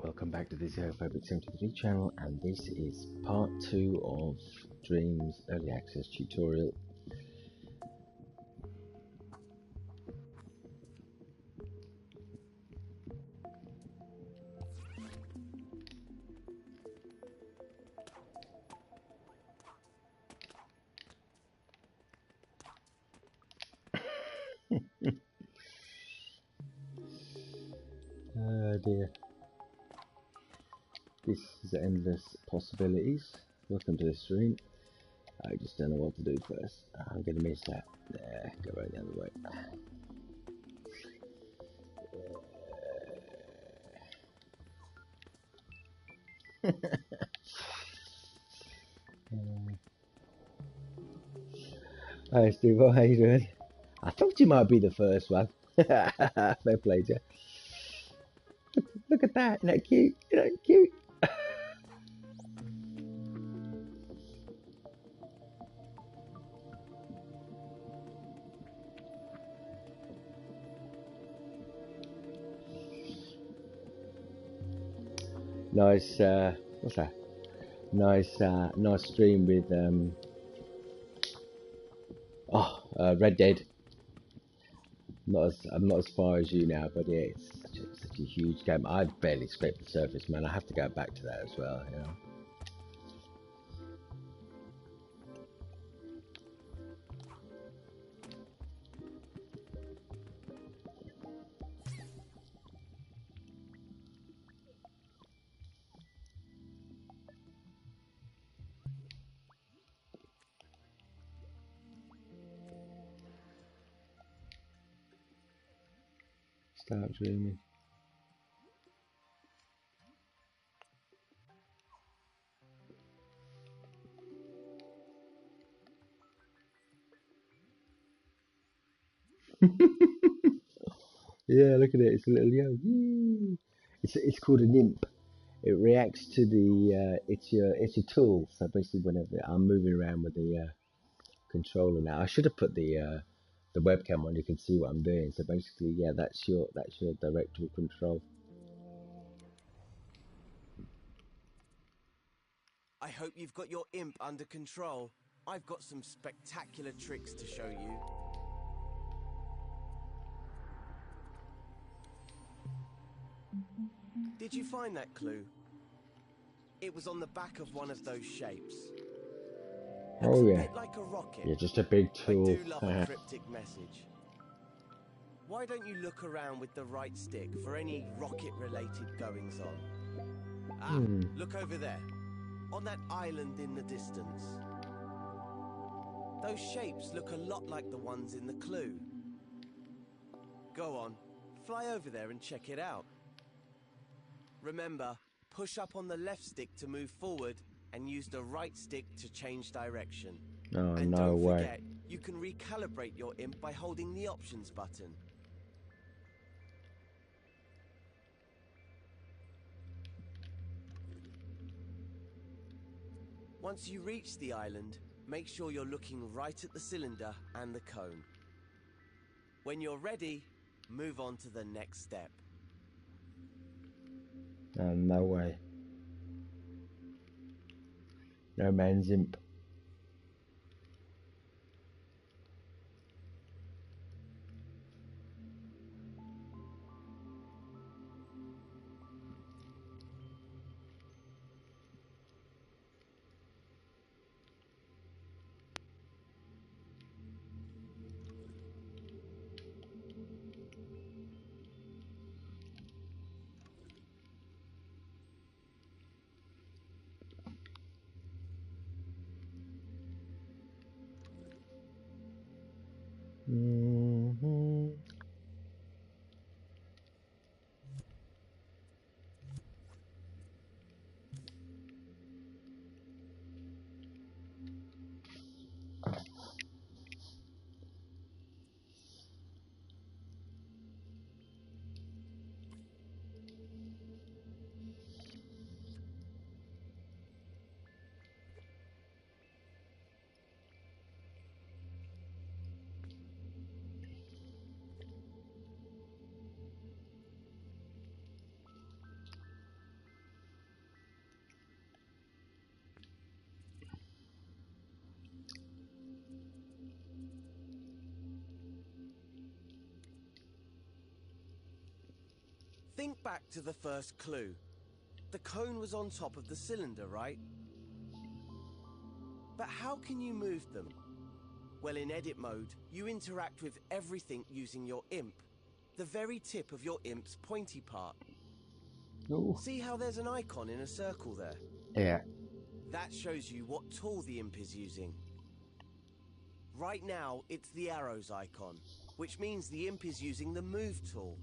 Welcome back to the Xenophobic 73 channel, and this is part 2 of Dreams Early Access tutorial. Oh dear. This is endless possibilities. Welcome to the stream. I just don't know what to do first. I'm going to miss that. There, go right the other way. Hi Steve, how you doing? I thought you might be the first one. Fair play to you. Look at that, isn't that cute? Isn't that cute? Nice, what's that? Nice, nice stream with, Red Dead. I'm not as far as you now, but yeah, it's such a huge game. I've barely scraped the surface, man. I have to go back to that as well, you know. Start dreaming. Yeah, look at it. It's a little yo. It's called a nymph. It reacts to the it's your tool. So basically, whenever I'm moving around with the controller now, I should have put the webcam on. You can see what I'm doing. So basically, yeah, that's your directional control. I hope you've got your imp under control. I've got some spectacular tricks to show you. Did you find that clue? It was on the back of one of those shapes. Looks a bit like a rocket. You're just a big tool. I do love a cryptic message. Why don't you look around with the right stick for any rocket-related goings-on? Look over there. On that island in the distance. Those shapes look a lot like the ones in the clue. Go on, fly over there and check it out. Remember, push up on the left stick to move forward and use the right stick to change direction. Oh, and no don't way. forget, you can recalibrate your imp by holding the options button. Once you reach the island, make sure you're looking right at the cylinder and the cone. When you're ready, move on to the next step. Oh, no way. No man's imp. Think back to the first clue. The cone was on top of the cylinder, right? But how can you move them? Well, in edit mode, you interact with everything using your imp, the very tip of your imp's pointy part. Ooh. See how there's an icon in a circle there? Yeah. That shows you what tool the imp is using. Right now, it's the arrows icon, which means the imp is using the move tool.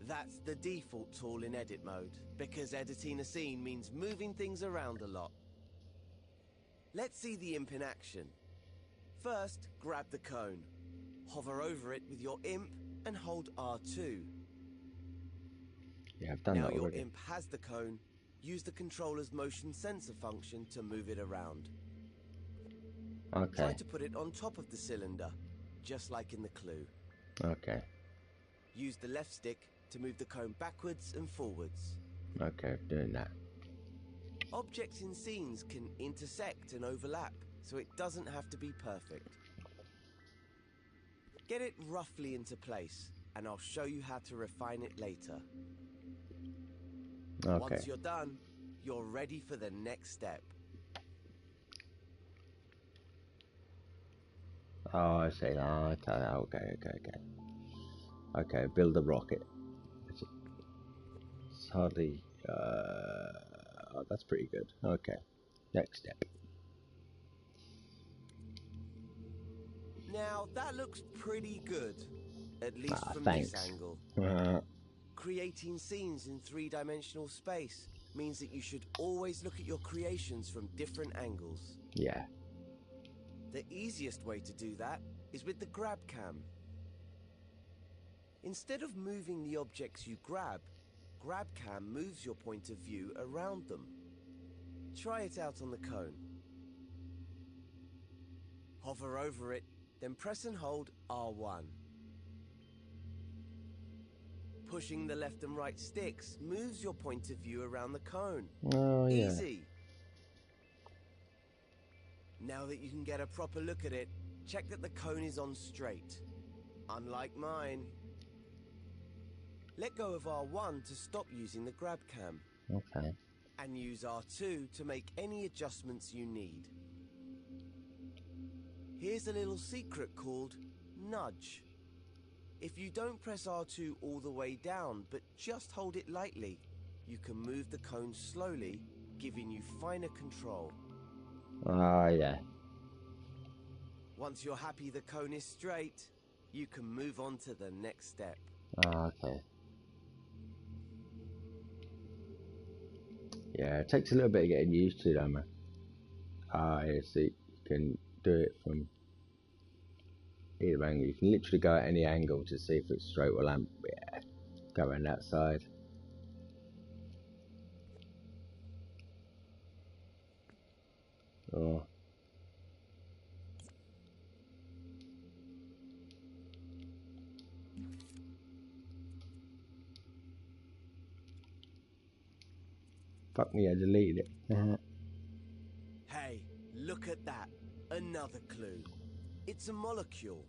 That's the default tool in edit mode, because editing a scene means moving things around a lot. Let's see the imp in action. First, grab the cone. Hover over it with your imp and hold R2. Yeah, I've done now that already. Your imp has the cone, use the controller's motion sensor function to move it around. Okay. Try to put it on top of the cylinder, just like in the clue. Okay. Use the left stick to move the cone backwards and forwards. Okay, doing that. Objects in scenes can intersect and overlap, so it doesn't have to be perfect. Get it roughly into place, and I'll show you how to refine it later. Okay. Once you're done, you're ready for the next step. Oh, I see. Oh, okay. Okay, build a rocket. It's hardly... oh, that's pretty good. Okay, next step. Now, that looks pretty good, at least from thanks. this angle. Creating scenes in three-dimensional space means that you should always look at your creations from different angles. Yeah. The easiest way to do that is with the grab cam. Instead of moving the objects you grab cam moves your point of view around them. Try it out on the cone. Hover over it, then press and hold R1. Pushing the left and right sticks moves your point of view around the cone. Oh, yeah. Easy. Now that you can get a proper look at it, check that the cone is on straight. Unlike mine. Let go of R1 to stop using the grab cam. Okay. And use R2 to make any adjustments you need. Here's a little secret called nudge. If you don't press R2 all the way down, but just hold it lightly, you can move the cone slowly, giving you finer control. Ah, yeah. Once you're happy the cone is straight, you can move on to the next step. Ah, okay. Yeah, it takes a little bit of getting used to, though, man. Ah, yeah, see, you can do it from either angle. You can literally go at any angle to see if it's straight or lamp. Yeah, go around that side. Oh. Fuck me, I deleted it. Hey, look at that. Another clue. It's a molecule.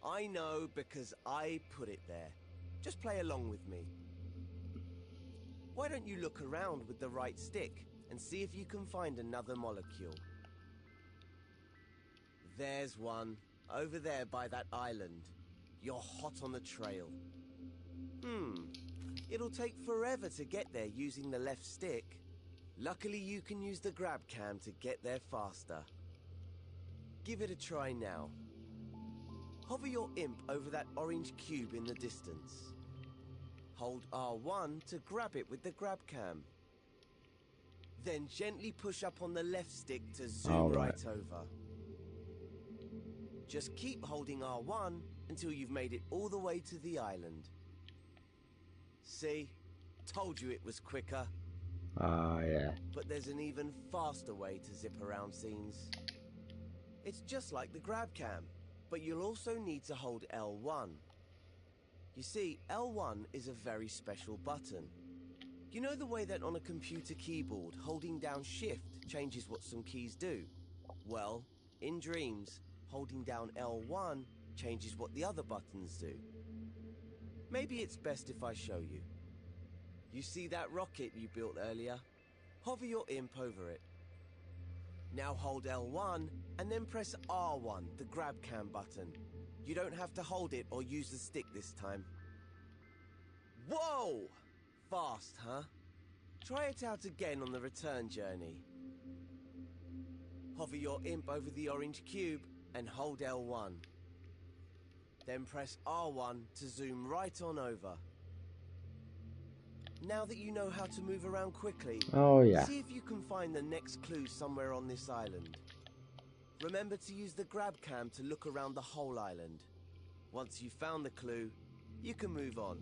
I know because I put it there. Just play along with me. Why don't you look around with the right stick and see if you can find another molecule? There's one, over there by that island. You're hot on the trail. It'll take forever to get there using the left stick. Luckily you can use the grab cam to get there faster. Give it a try now. Hover your imp over that orange cube in the distance. Hold R1 to grab it with the grab cam. Then gently push up on the left stick to zoom right over. Just keep holding R1 until you've made it all the way to the island. See? Told you it was quicker. Ah, yeah. But there's an even faster way to zip around scenes. It's just like the grab cam, but you'll also need to hold L1. You see, L1 is a very special button. You know the way that on a computer keyboard, holding down Shift changes what some keys do? Well, in Dreams, holding down L1 changes what the other buttons do. Maybe it's best if I show you. You see that rocket you built earlier? Hover your imp over it. Now hold L1 and then press R1, the grab cam button. You don't have to hold it or use the stick this time. Whoa! Fast, huh? Try it out again on the return journey. Hover your imp over the orange cube and hold L1. Then press R1 to zoom right on over. Now that you know how to move around quickly, Oh yeah. see if you can find the next clue somewhere on this island. Remember to use the grab cam to look around the whole island. Once you've found the clue, you can move on.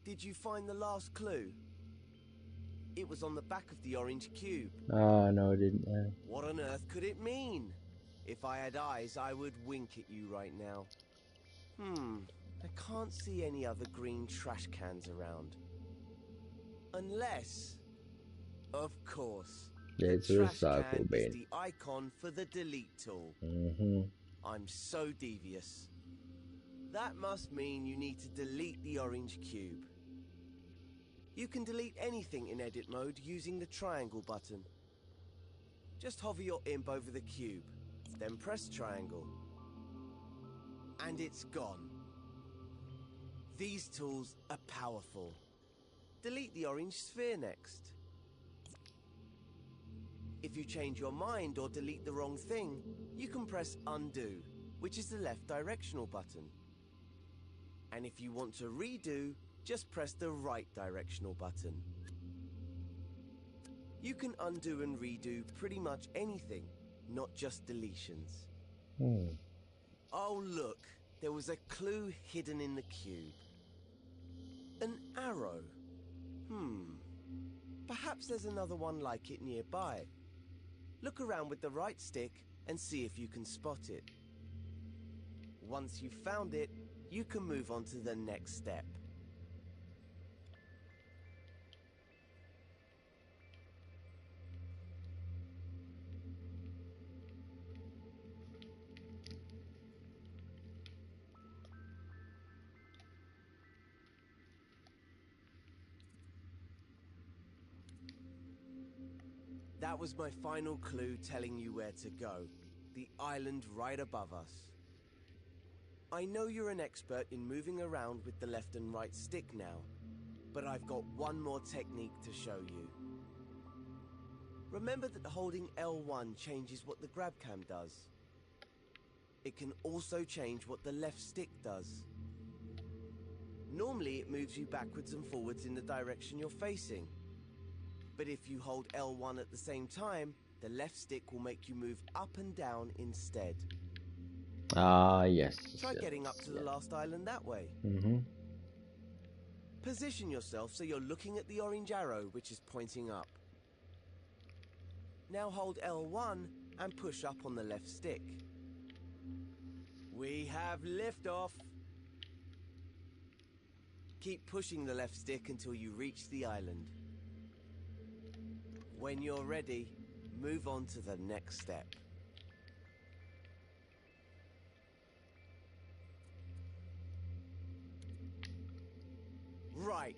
Did you find the last clue? It was on the back of the orange cube. Oh no, I didn't. What on earth could it mean? If I had eyes, I would wink at you right now. I can't see any other green trash cans around. Unless, of course, Yeah, the it's a trash can recycle bin. is the icon for the delete tool. I'm so devious. That must mean you need to delete the orange cube. You can delete anything in edit mode using the triangle button. Just hover your imp over the cube, then press triangle. And it's gone. These tools are powerful. Delete the orange sphere next. If you change your mind or delete the wrong thing, you can press undo, which is the left directional button. And if you want to redo, just press the right directional button. You can undo and redo pretty much anything, not just deletions. Oh look, there was a clue hidden in the cube. An arrow. Perhaps there's another one like it nearby. Look around with the right stick and see if you can spot it. Once you've found it, you can move on to the next step. That was my final clue telling you where to go. The island right above us. I know you're an expert in moving around with the left and right stick now, but I've got one more technique to show you. Remember that holding L1 changes what the grab cam does. It can also change what the left stick does. Normally it moves you backwards and forwards in the direction you're facing. But if you hold L1 at the same time, the left stick will make you move up and down instead. Ah, yes. Try getting up to the last island that way. Position yourself so you're looking at the orange arrow, which is pointing up. Now hold L1 and push up on the left stick. We have liftoff. Keep pushing the left stick until you reach the island. When you're ready, move on to the next step. Right,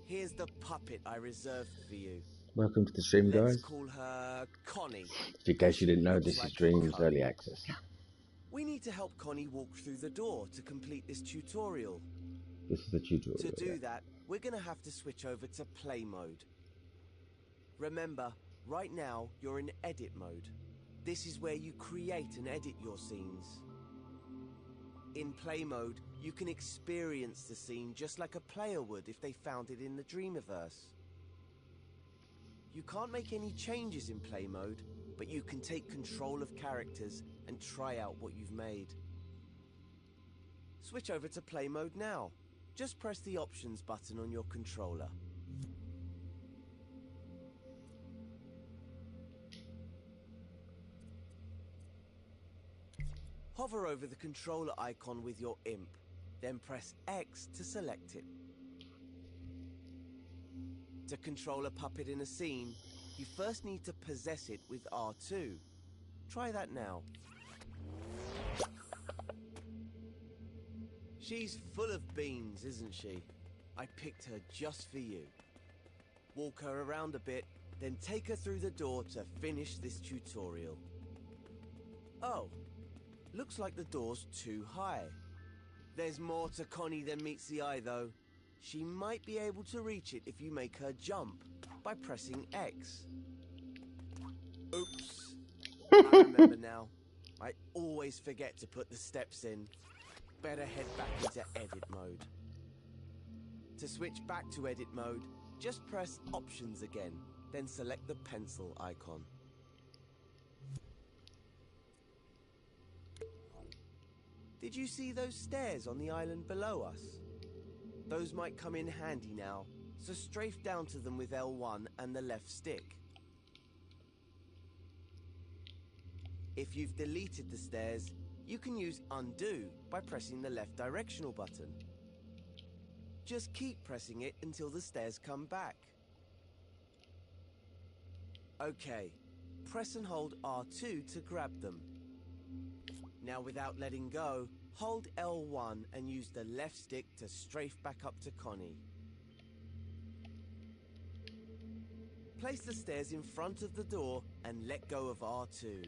here's the puppet I reserved for you. Welcome to the stream, Let's guys. call her Connie. In case you didn't know, Looks this like is a Dreams cunt. Early Access. We need to help Connie walk through the door to complete this tutorial. This is the tutorial. To do that, we're going to have to switch over to play mode. Remember, right now you're in edit mode. This is where you create and edit your scenes. In play mode, you can experience the scene just like a player would if they found it in the Dreamiverse. You can't make any changes in play mode, but you can take control of characters and try out what you've made. Switch over to play mode now. Just press the options button on your controller. Hover over the controller icon with your imp, then press X to select it. To control a puppet in a scene, you first need to possess it with R2. Try that now. She's full of beans, isn't she? I picked her just for you. Walk her around a bit, then take her through the door to finish this tutorial. Oh, looks like the door's too high. There's more to Connie than meets the eye, though. She might be able to reach it if you make her jump by pressing X. Oops. I remember now. I always forget to put the steps in. Better head back into edit mode. To switch back to edit mode, just press options again, then select the pencil icon. Did you see those stairs on the island below us? Those might come in handy now, so strafe down to them with L1 and the left stick. If you've deleted the stairs, you can use undo by pressing the left directional button. Just keep pressing it until the stairs come back. Okay, press and hold R2 to grab them. Now without letting go, hold L1 and use the left stick to strafe back up to Connie. Place the stairs in front of the door and let go of R2.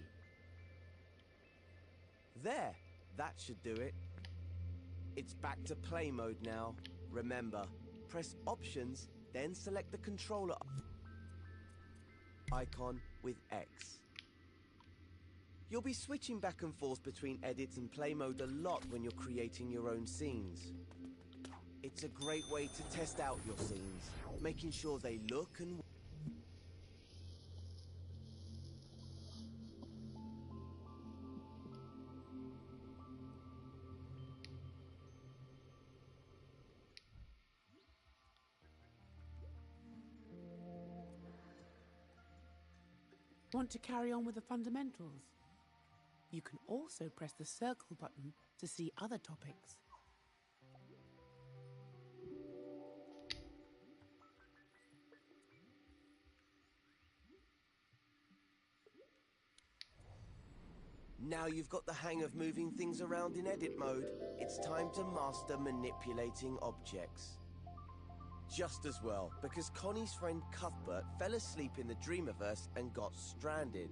There, that should do it. It's back to play mode now. Remember, press options, then select the controller icon with X. You'll be switching back and forth between edit and play mode a lot when you're creating your own scenes. It's a great way to test out your scenes, making sure they look and Want to carry on with the fundamentals? You can also press the circle button to see other topics. Now you've got the hang of moving things around in edit mode, it's time to master manipulating objects. Just as well, because Connie's friend Cuthbert fell asleep in the Dreamiverse and got stranded.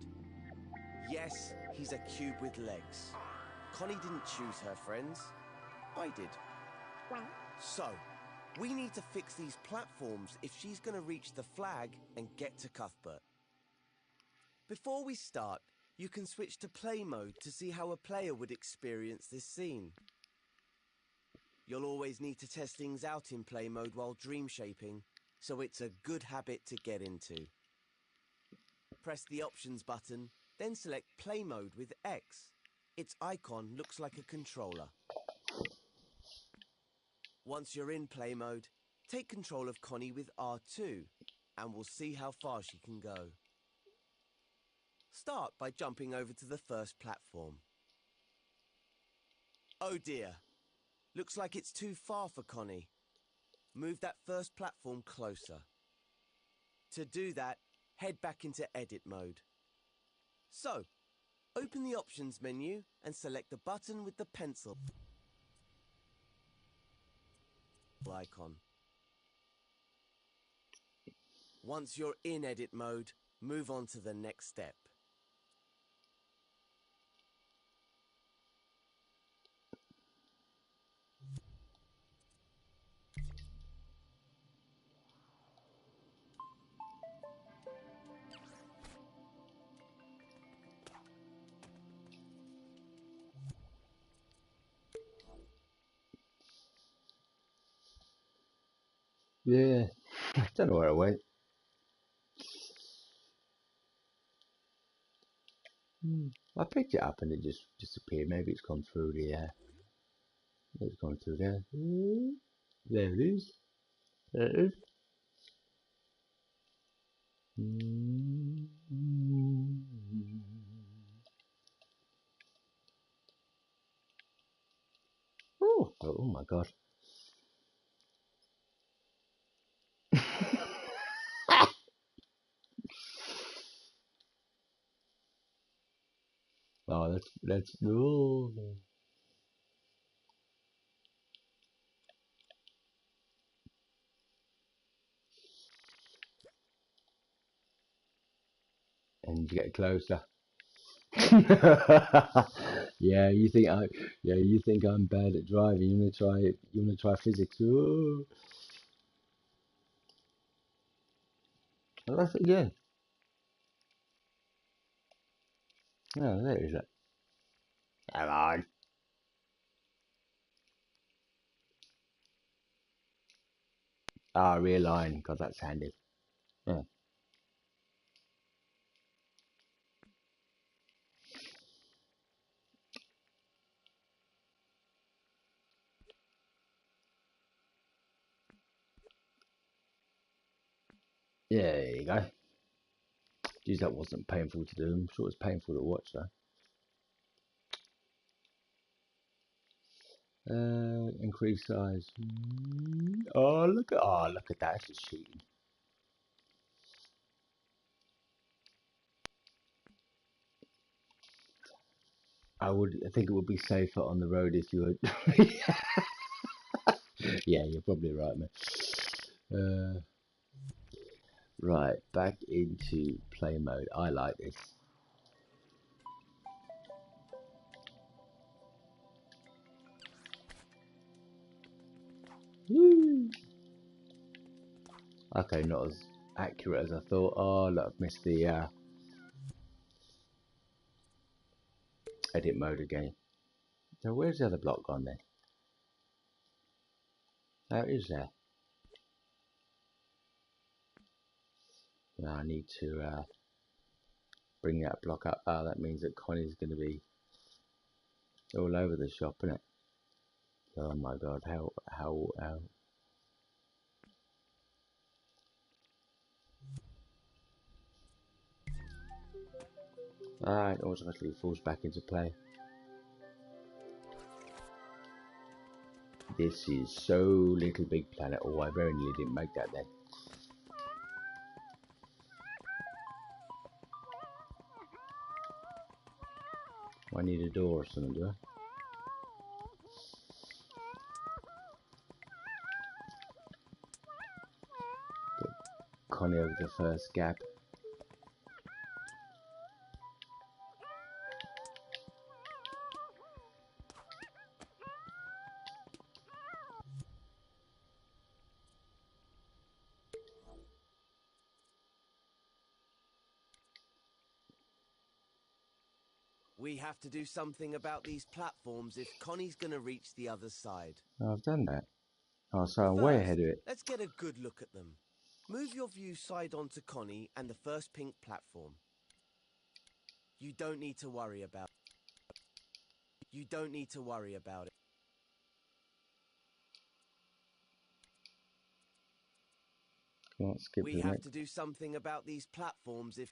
Yes, he's a cube with legs. Connie didn't choose her friends. I did. So, we need to fix these platforms if she's going to reach the flag and get to Cuthbert. Before we start, you can switch to play mode to see how a player would experience this scene. You'll always need to test things out in play mode while dream shaping, so it's a good habit to get into. Press the options button, then select play mode with X. Its icon looks like a controller. Once you're in play mode, take control of Connie with R2, and we'll see how far she can go. Start by jumping over to the first platform. Oh dear. Looks like it's too far for Connie. Move that first platform closer. To do that, head back into edit mode. So, open the options menu and select the button with the pencil icon. Once you're in edit mode, move on to the next step. Yeah, I don't know where I went. I picked it up and it just disappeared. Maybe it's gone through the. Maybe it's gone through there. There it is. There it is. Mm. Oh my god. Oh, that's oh. And you get closer. Yeah, you think I'm bad at driving. You wanna try physics. Oh, well, that's it again. Oh, there is it. Come on. Ah, realign. God, that's handy. Yeah. Yeah, there you go. Geez, that wasn't painful to do. I'm sure it's painful to watch though. Increase size. Look at that. It's cheating. I think it would be safer on the road if you were. Yeah, you're probably right, man. Uh, right, back into play mode. I like this. Woo! Okay, not as accurate as I thought. Oh, look, I've missed the edit mode again. So where's the other block gone then? That is there. Now I need to bring that block up. Oh, that means that Connie's going to be all over the shop, isn't it? Oh my god, how. Alright, automatically falls back into play. This is so Little Big Planet. Oh, I very nearly didn't make that then. I need a door or something, do I? Get Connie over the first gap. We have to do something about these platforms if Connie's gonna reach the other side. Oh, I've done that. Oh, so I'm way First, ahead of it. let's get a good look at them. Move your view side onto Connie and the first pink platform. You don't need to worry about You don't need to worry about it. Can't skip We to the have next. to do something about these platforms if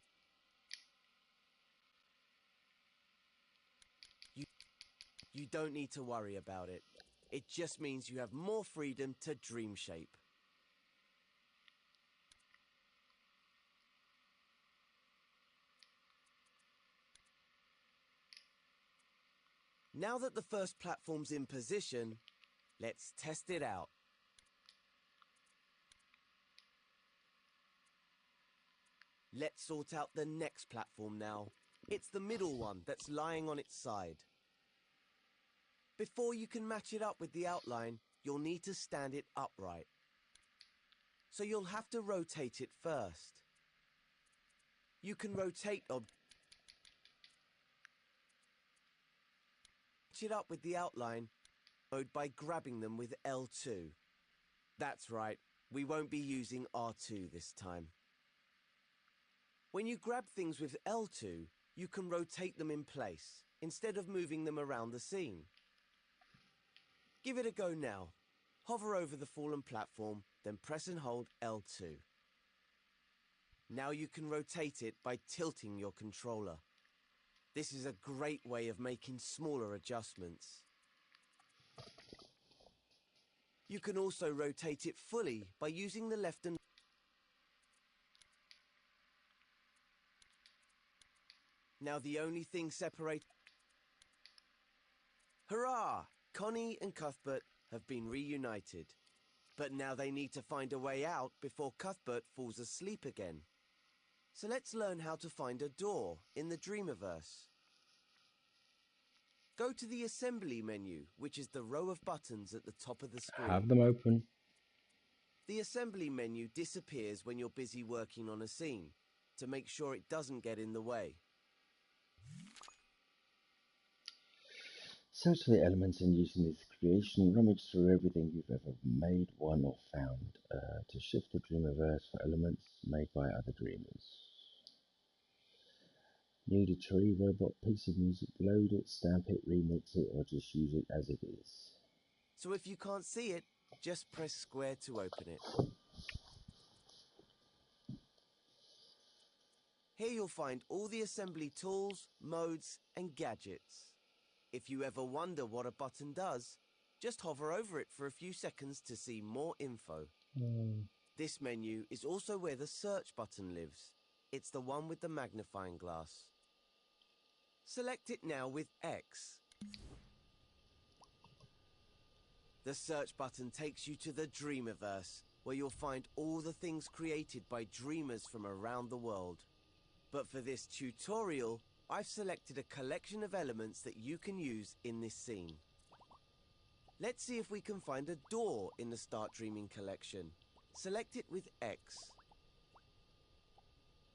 you you don't need to worry about it. It just means you have more freedom to dream shape. Now that the first platform's in position, let's test it out. Let's sort out the next platform now. It's the middle one that's lying on its side. Before you can match it up with the outline, you'll need to stand it upright. So you'll have to rotate it first. You can rotate match it up with the outline mode by grabbing them with L2. That's right, we won't be using R2 this time. When you grab things with L2, you can rotate them in place, instead of moving them around the scene. Give it a go now. Hover over the fallen platform, then press and hold L2. Now you can rotate it by tilting your controller. This is a great way of making smaller adjustments. You can also rotate it fully by using the left and now the only thing separate. Hurrah! Connie and Cuthbert have been reunited. But now they need to find a way out before Cuthbert falls asleep again. So let's learn how to find a door in the Dreamiverse. Go to the Assembly menu, which is the row of buttons at the top of the screen. Have them open. The Assembly menu disappears when you're busy working on a scene, to make sure it doesn't get in the way. Search for the elements and using this creation, rummage through everything you've ever made, won or found to shift the Dreamiverse for elements made by other dreamers. Need a tree robot piece of music, load it, stamp it, remix it, or just use it as it is. So if you can't see it, just press square to open it. Here you'll find all the assembly tools, modes, and gadgets. If you ever wonder what a button does, just hover over it for a few seconds to see more info. This menu is also where the search button lives. It's the one with the magnifying glass. Select it now with X. The search button takes you to the Dreamiverse, where you'll find all the things created by dreamers from around the world. But for this tutorial, I've selected a collection of elements that you can use in this scene. Let's see if we can find a door in the Start Dreaming collection. Select it with X.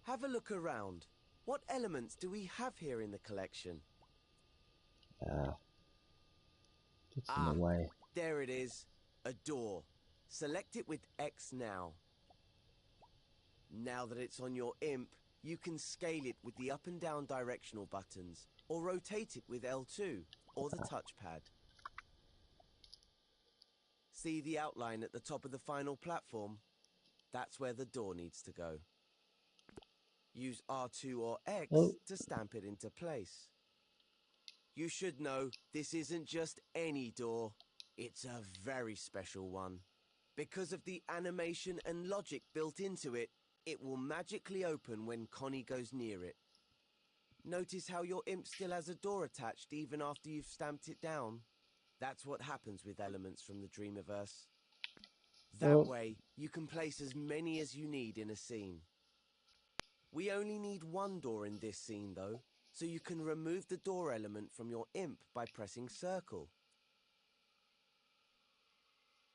Have a look around. What elements do we have here in the collection? It's in the way. There it is. A door. Select it with X now. Now that it's on your imp, you can scale it with the up and down directional buttons, or rotate it with L2, or the touchpad. See the outline at the top of the final platform? That's where the door needs to go. Use R2 or X to stamp it into place. You should know this isn't just any door, it's a very special one. Because of the animation and logic built into it, it will magically open when Connie goes near it. Notice how your imp still has a door attached even after you've stamped it down? That's what happens with elements from the Dreamiverse. That way, you can place as many as you need in a scene. We only need one door in this scene though, so you can remove the door element from your imp by pressing circle.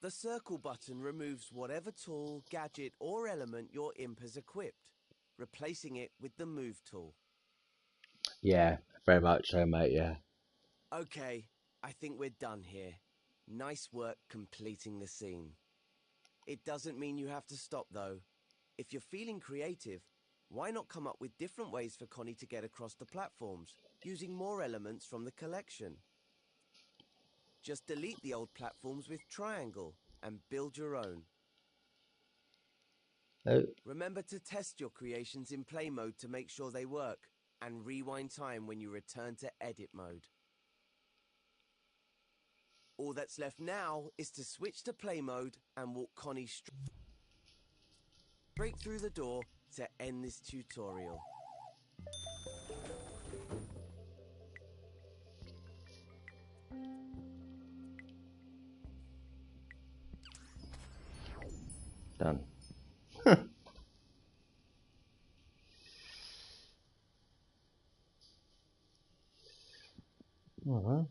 The circle button removes whatever tool, gadget or element your imp has equipped, replacing it with the move tool. Yeah, very much so, mate, yeah. Okay, I think we're done here. Nice work completing the scene. It doesn't mean you have to stop though. If you're feeling creative, why not come up with different ways for Connie to get across the platforms, using more elements from the collection? Just delete the old platforms with triangle and build your own. Remember to test your creations in play mode to make sure they work, and rewind time when you return to edit mode. All that's left now is to switch to play mode and walk Connie straight through the door to end this tutorial. Done. Alright.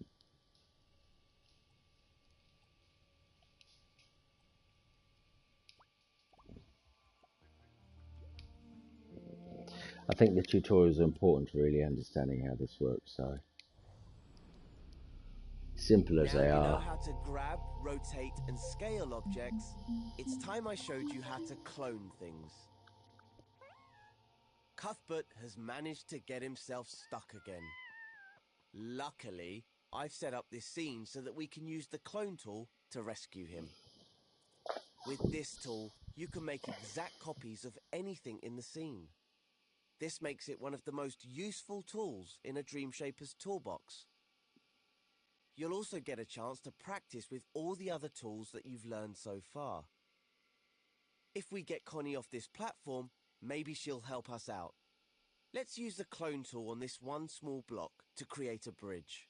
I think the tutorials are important to really understanding how this works, so simple as Now they you know are. how to grab, rotate and scale objects. It's time I showed you how to clone things. Cuthbert has managed to get himself stuck again. Luckily, I've set up this scene so that we can use the clone tool to rescue him. With this tool, you can make exact copies of anything in the scene. This makes it one of the most useful tools in a Dreamshaper's toolbox. You'll also get a chance to practice with all the other tools that you've learned so far. If we get Connie off this platform, maybe she'll help us out. Let's use the clone tool on this one small block to create a bridge.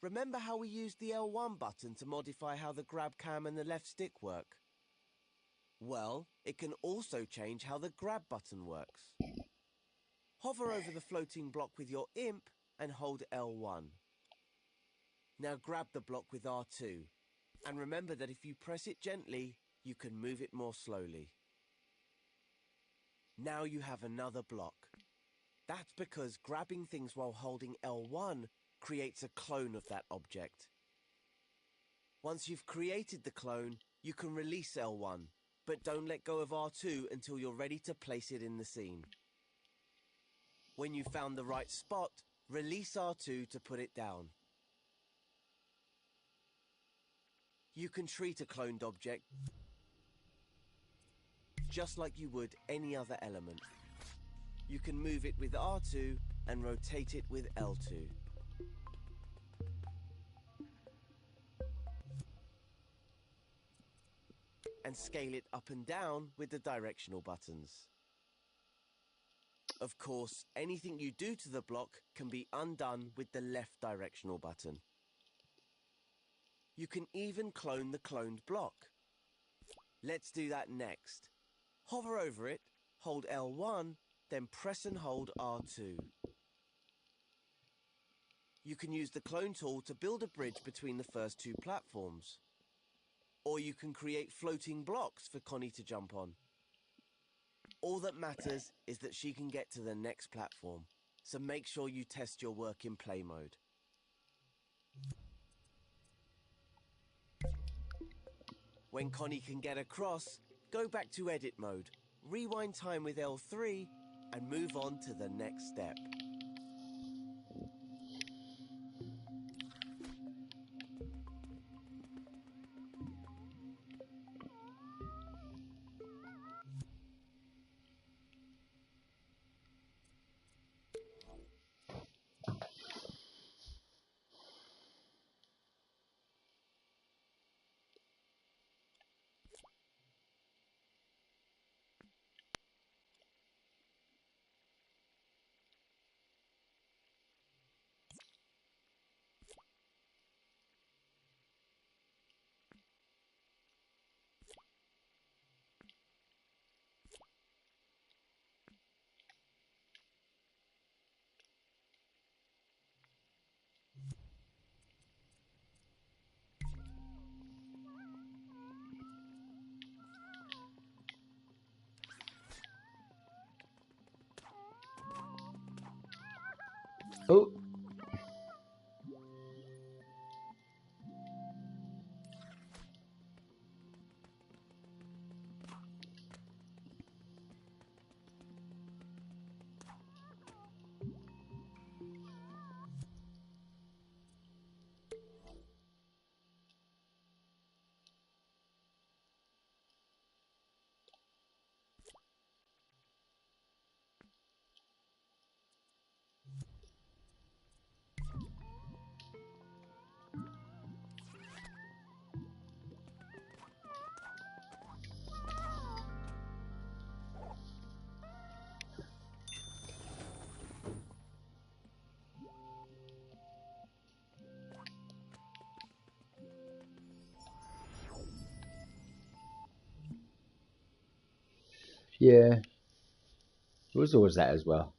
Remember how we used the L1 button to modify how the grab cam and the left stick work? Well, it can also change how the grab button works. Hover over the floating block with your imp and hold L1. Now grab the block with R2, and remember that if you press it gently, you can move it more slowly. Now you have another block. That's because grabbing things while holding L1 creates a clone of that object. Once you've created the clone, you can release L1, but don't let go of R2 until you're ready to place it in the scene. When you've found the right spot, release R2 to put it down. You can treat a cloned object just like you would any other element. You can move it with R2 and rotate it with L2. And scale it up and down with the directional buttons. Of course, anything you do to the block can be undone with the left directional button. You can even clone the cloned block. Let's do that next. Hover over it, hold L1, then press and hold R2. You can use the clone tool to build a bridge between the first two platforms. Or you can create floating blocks for Connie to jump on. All that matters is that she can get to the next platform, so make sure you test your work in play mode. When Connie can get across, go back to edit mode, rewind time with L3, and move on to the next step. Oh, yeah. It was always that as well.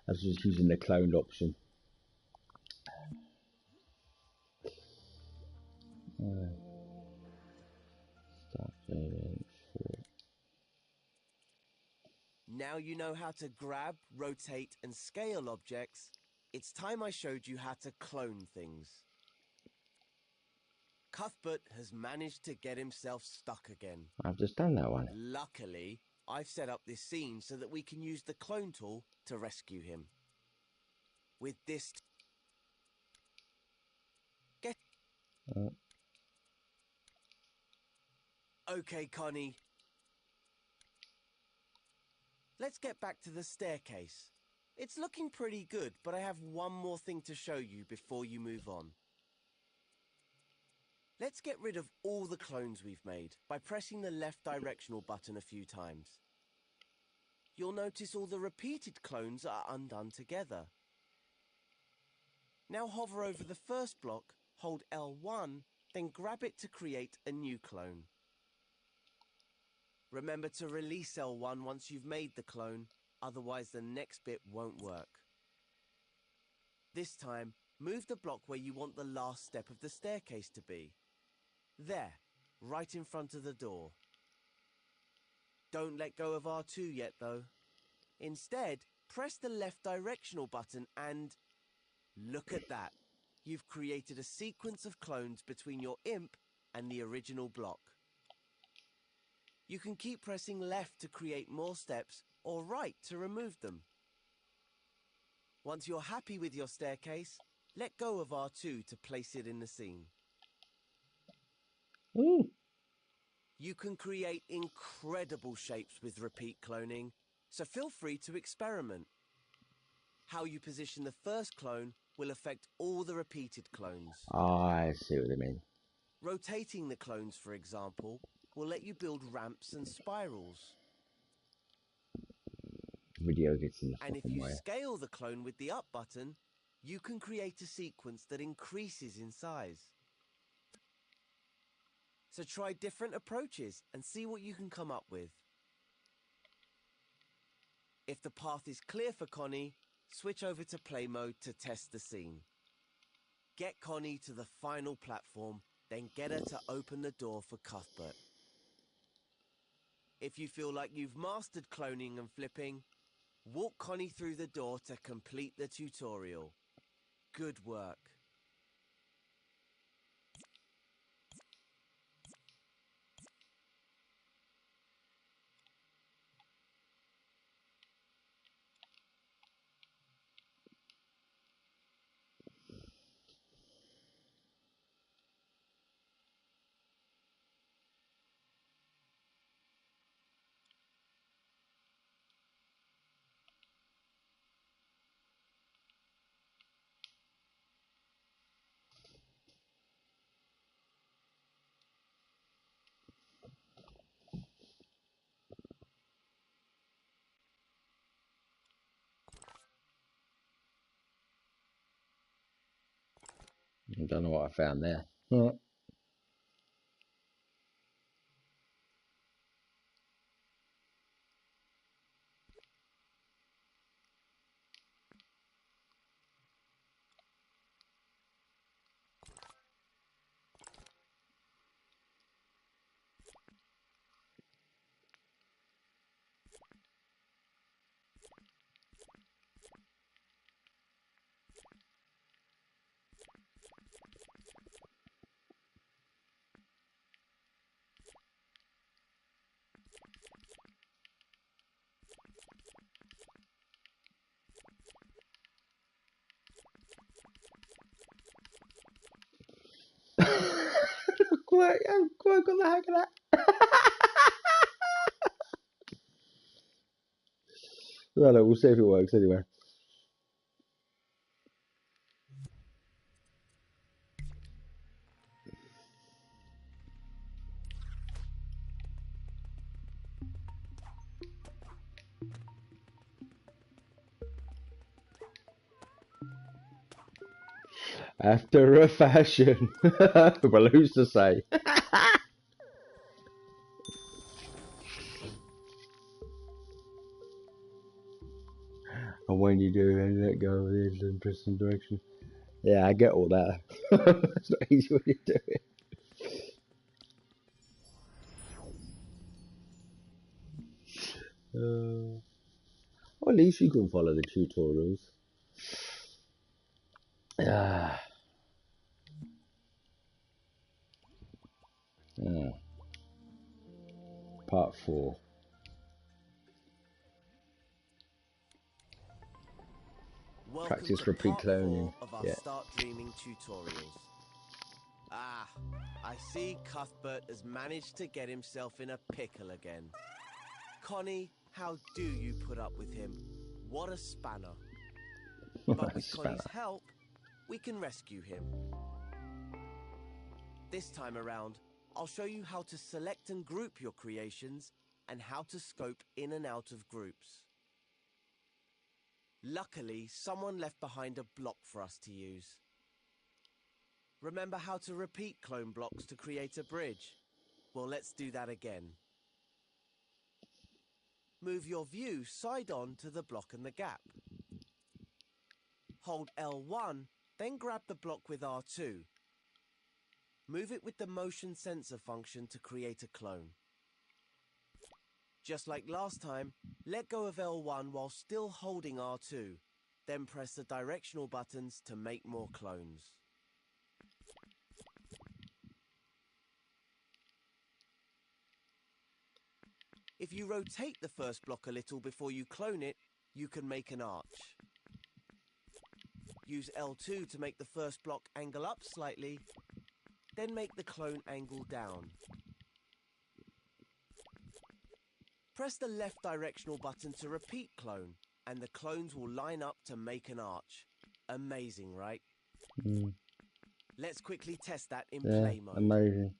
I was just using the cloned option. Start playing. Now you know how to grab, rotate, and scale objects. It's time I showed you how to clone things. Cuthbert has managed to get himself stuck again. I've just done that one. Luckily, I've set up this scene so that we can use the clone tool to rescue him. With this... Get... Okay, Connie. Let's get back to the staircase. It's looking pretty good, but I have one more thing to show you before you move on. Let's get rid of all the clones we've made by pressing the left directional button a few times. You'll notice all the repeated clones are undone together. Now hover over the first block, hold L1, then grab it to create a new clone. Remember to release L1 once you've made the clone, otherwise the next bit won't work. This time, move the block where you want the last step of the staircase to be. There, right in front of the door. Don't let go of R2 yet though. Instead, press the left directional button and... look at that. You've created a sequence of clones between your imp and the original block. You can keep pressing left to create more steps or right to remove them. Once you're happy with your staircase, let go of R2 to place it in the scene. Ooh. You can create incredible shapes with repeat cloning, so feel free to experiment. How you position the first clone will affect all the repeated clones. I see what they mean. Rotating the clones, for example, will let you build ramps and spirals. Video gets in the And if fucking you way. scale the clone with the up button, you can create a sequence that increases in size. So try different approaches and see what you can come up with. If the path is clear for Connie, switch over to play mode to test the scene. Get Connie to the final platform, then get her to open the door for Cuthbert. If you feel like you've mastered cloning and flipping, walk Connie through the door to complete the tutorial. Good work. I don't know what I found there. Yeah. I'm quite got the hang of that. No, no, we'll see if it works anyway. After a fashion. Well, who's to say? And when you do, and let go of the interesting direction. Yeah, I get all that. It's not easy when you do it. Well, at least you can follow the tutorials. Ah, yeah. Part 4. Welcome Practice to repeat part cloning. 4 of our Yeah. Start Dreaming tutorials. Ah, I see Cuthbert has managed to get himself in a pickle again. Connie, how do you put up with him? What a spanner. But with Connie's help, we can rescue him. This time around, I'll show you how to select and group your creations and how to scope in and out of groups. Luckily, someone left behind a block for us to use. Remember how to repeat clone blocks to create a bridge? Well, let's do that again. Move your view side on to the block and the gap. Hold L1, then grab the block with R2. Move it with the motion sensor function to create a clone. Just like last time, let go of L1 while still holding R2. Then press the directional buttons to make more clones. If you rotate the first block a little before you clone it, you can make an arch. Use L2 to make the first block angle up slightly, then make the clone angle down. Press the left directional button to repeat clone, and the clones will line up to make an arch. Amazing, right? Let's quickly test that in play mode. Amazing.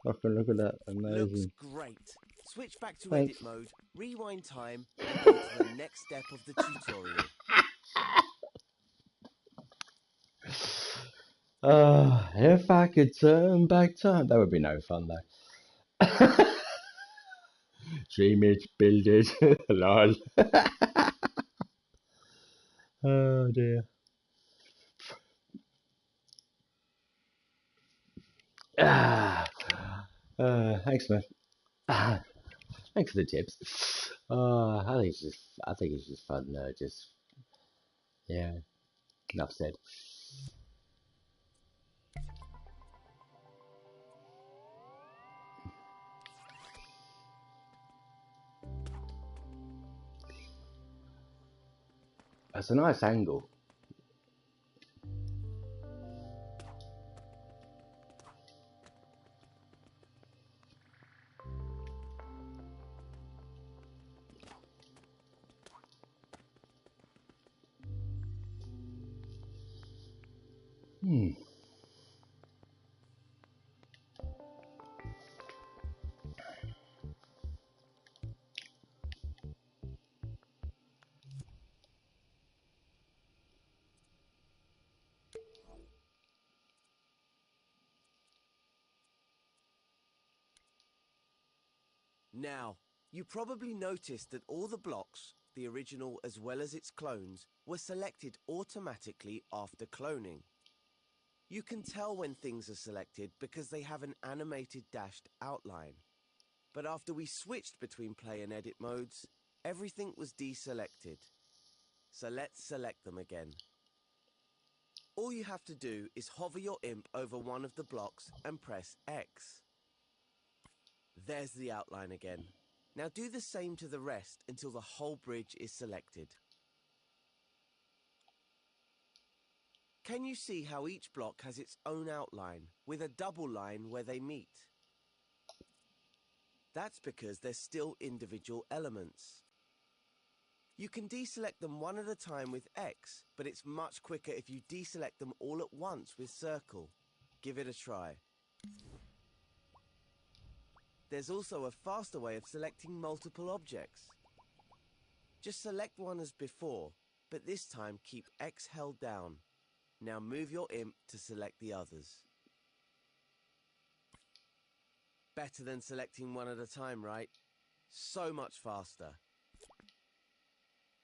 Look at that. Amazing. Looks great. Switch back to Thanks. edit mode, rewind time, and go to the next step of the tutorial. If I could turn back time, that would be no fun though. Dream it, build it, lol. Oh dear. Thanks, man. Thanks for the tips. I think it's just fun. Yeah. Enough said. That's a nice angle. Now, you probably noticed that all the blocks, the original as well as its clones, were selected automatically after cloning. You can tell when things are selected because they have an animated dashed outline. But after we switched between play and edit modes, everything was deselected. So let's select them again. All you have to do is hover your imp over one of the blocks and press X. There's the outline again. Now do the same to the rest until the whole bridge is selected. Can you see how each block has its own outline, with a double line where they meet? That's because they're still individual elements. You can deselect them one at a time with X, but it's much quicker if you deselect them all at once with circle. Give it a try. There's also a faster way of selecting multiple objects. Just select one as before, but this time keep X held down. Now move your imp to select the others. Better than selecting one at a time, right? So much faster.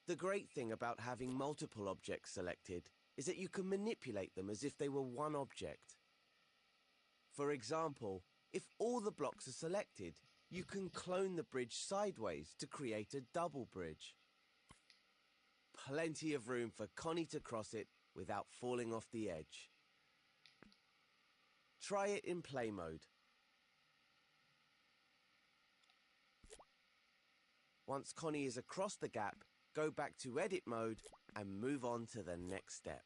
The great thing about having multiple objects selected is that you can manipulate them as if they were one object. For example, if all the blocks are selected, you can clone the bridge sideways to create a double bridge. Plenty of room for Connie to cross it without falling off the edge. Try it in play mode. Once Connie is across the gap, go back to edit mode and move on to the next step.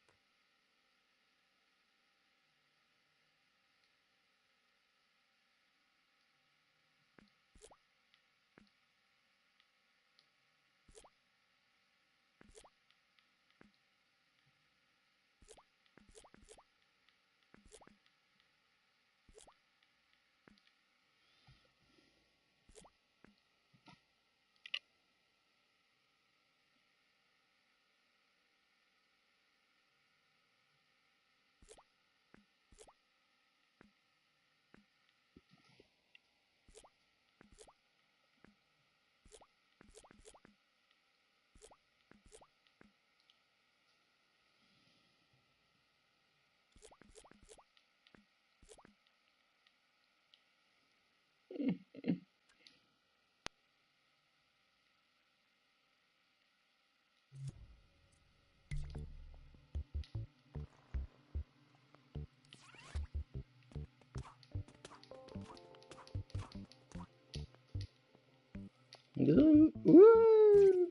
Woo!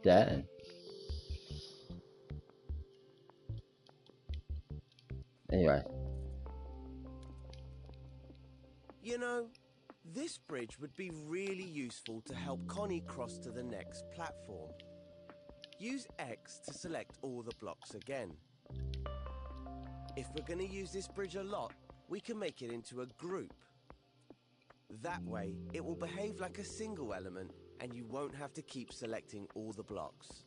Damn. Anyway. You know, this bridge would be really useful to help Connie cross to the next platform. Use X to select all the blocks again. If we're going to use this bridge a lot, we can make it into a group. That way, it will behave like a single element and you won't have to keep selecting all the blocks.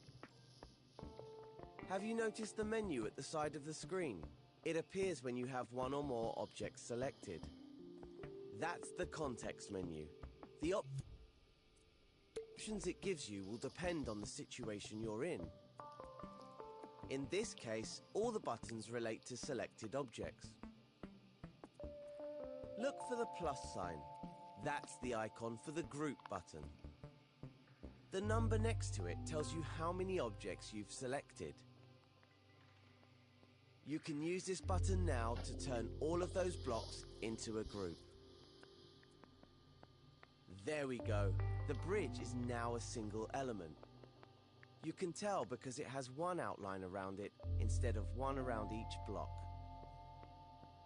Have you noticed the menu at the side of the screen? It appears when you have one or more objects selected. That's the context menu. The options it gives you will depend on the situation you're in. In this case, all the buttons relate to selected objects. Look for the plus sign. That's the icon for the group button. The number next to it tells you how many objects you've selected. You can use this button now to turn all of those blocks into a group. There we go. The bridge is now a single element. You can tell because it has one outline around it instead of one around each block.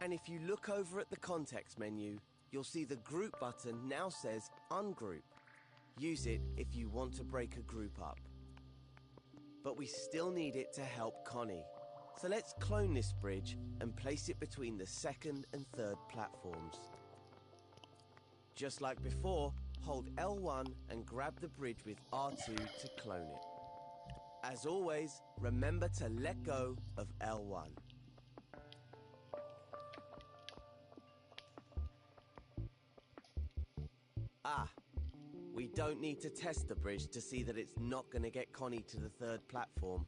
And if you look over at the context menu, you'll see the group button now says ungroup. Use it if you want to break a group up. But we still need it to help Connie. So let's clone this bridge and place it between the second and third platforms. Just like before, hold L1 and grab the bridge with R2 to clone it. As always, remember to let go of L1. Ah, we don't need to test the bridge to see that it's not going to get Connie to the third platform.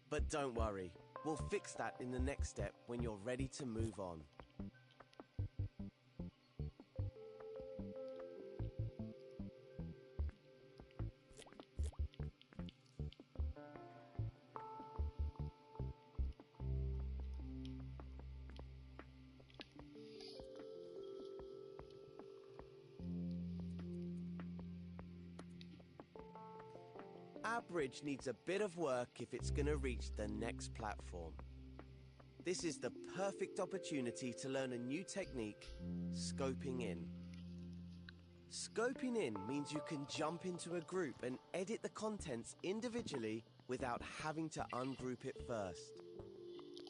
But don't worry, we'll fix that in the next step when you're ready to move on. Our bridge needs a bit of work if it's going to reach the next platform. This is the perfect opportunity to learn a new technique, scoping in. Scoping in means you can jump into a group and edit the contents individually without having to ungroup it first.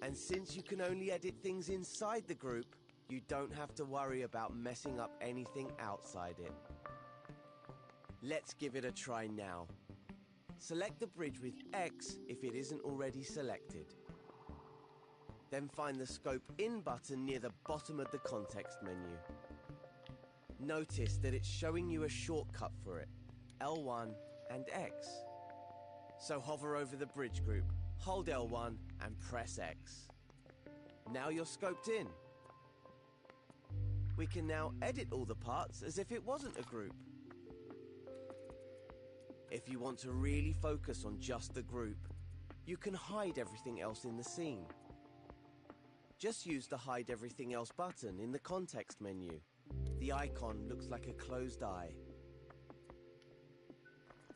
And since you can only edit things inside the group, you don't have to worry about messing up anything outside it. Let's give it a try now. Select the bridge with X if it isn't already selected. Then find the Scope In button near the bottom of the context menu. Notice that it's showing you a shortcut for it, L1 and X. So hover over the bridge group, hold L1 and press X. Now you're scoped in. We can now edit all the parts as if it wasn't a group. If you want to really focus on just the group, you can hide everything else in the scene. Just use the Hide Everything Else button in the context menu. The icon looks like a closed eye.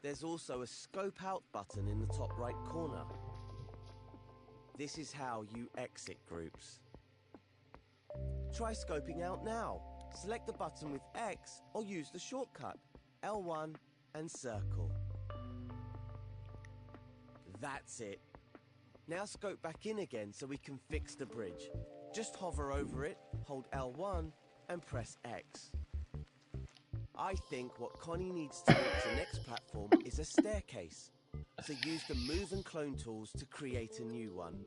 There's also a Scope Out button in the top right corner. This is how you exit groups. Try scoping out now. Select the button with X or use the shortcut, L1 and circle. That's it. Now scope back in again so we can fix the bridge. Just hover over it, hold L1 and press X. I think what Connie needs to reach the next platform is a staircase. So use the Move and Clone tools to create a new one.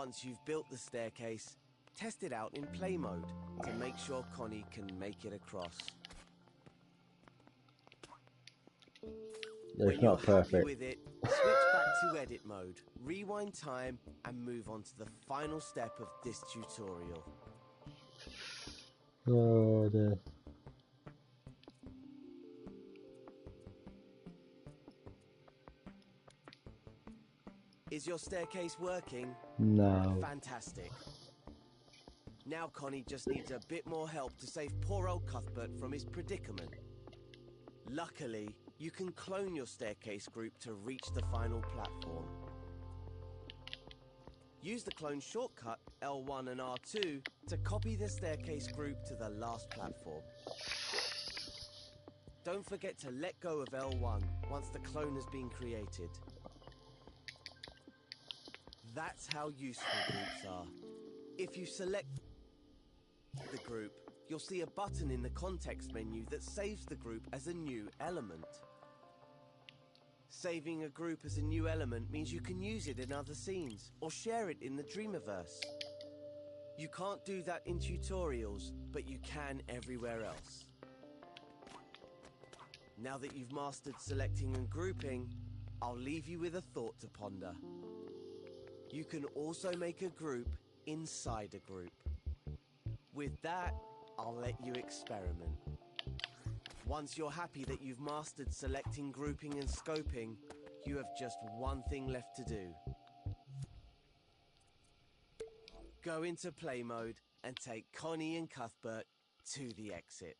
Once you've built the staircase, test it out in play mode to make sure Connie can make it across. It's When you're not happy perfect. with it, switch back to edit mode, rewind time, and move on to the final step of this tutorial. Oh dear. Is your staircase working? No. Fantastic. Now Connie just needs a bit more help to save poor old Cuthbert from his predicament. Luckily, you can clone your staircase group to reach the final platform. Use the clone shortcut L1 and R2 to copy the staircase group to the last platform. Don't forget to let go of L1 once the clone has been created. That's how useful groups are. If you select the group, you'll see a button in the context menu that saves the group as a new element. Saving a group as a new element means you can use it in other scenes or share it in the Dreamiverse. You can't do that in tutorials, but you can everywhere else. Now that you've mastered selecting and grouping, I'll leave you with a thought to ponder. You can also make a group inside a group. With that, I'll let you experiment. Once you're happy that you've mastered selecting, grouping, and scoping, you have just one thing left to do. Go into play mode and take Connie and Cuthbert to the exit.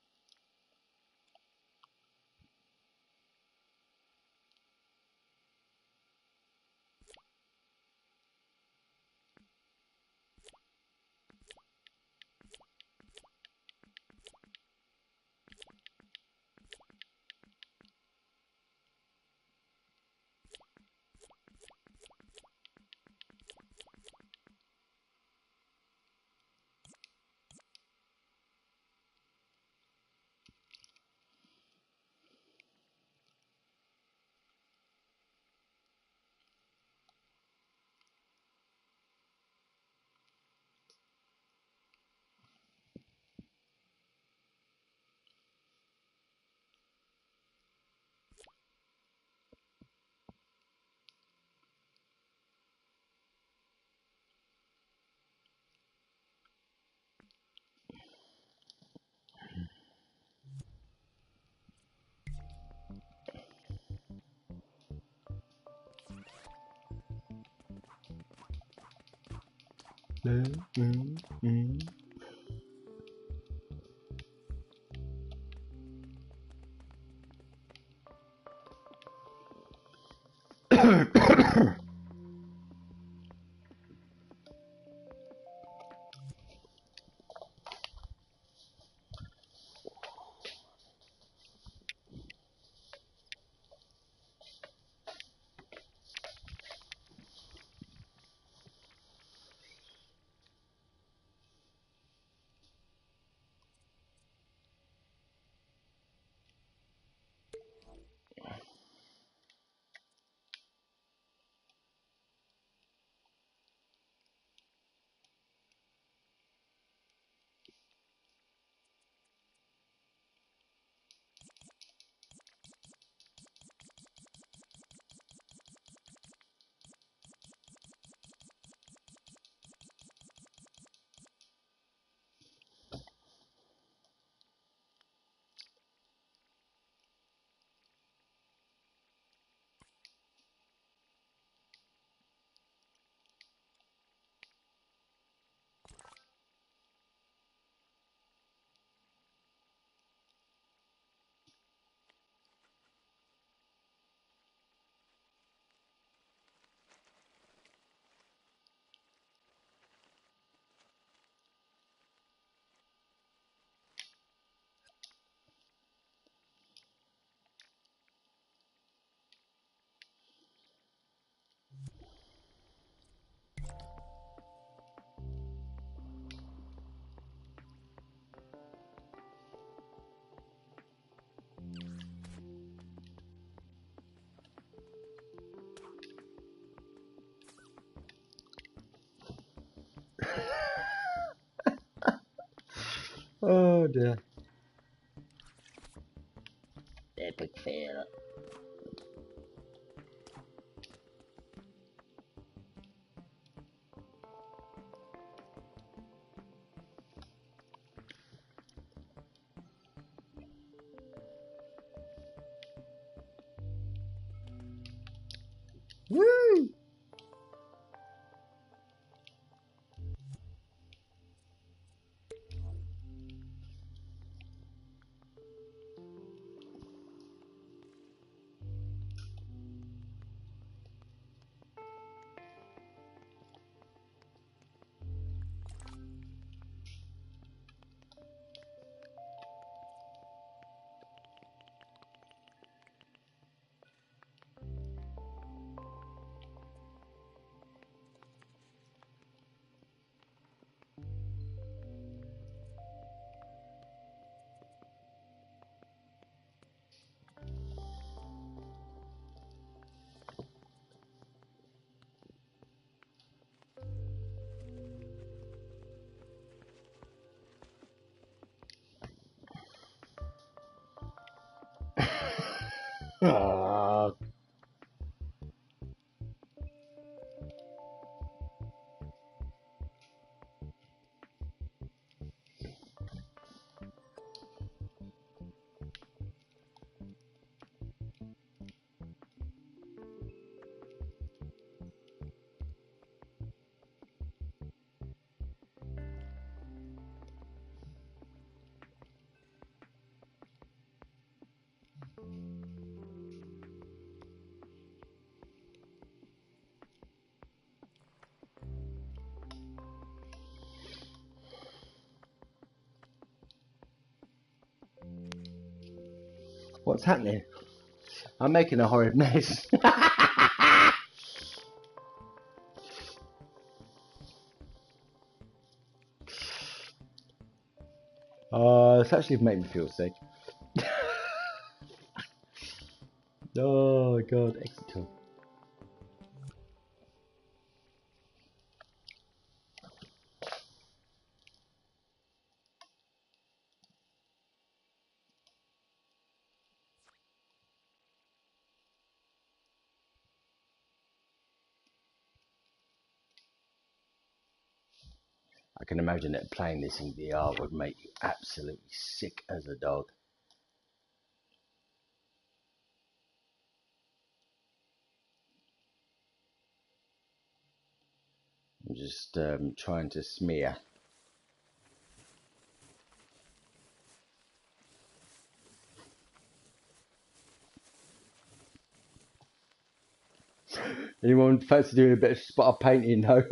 Oh dear. Epic fail. Woo! Ah. What's happening? I'm making a horrid mess. It's actually made me feel sick. Oh god, exit. I can imagine that playing this in VR would make you absolutely sick as a dog. I'm just trying to smear. Anyone fancy doing a bit of spot painting? No.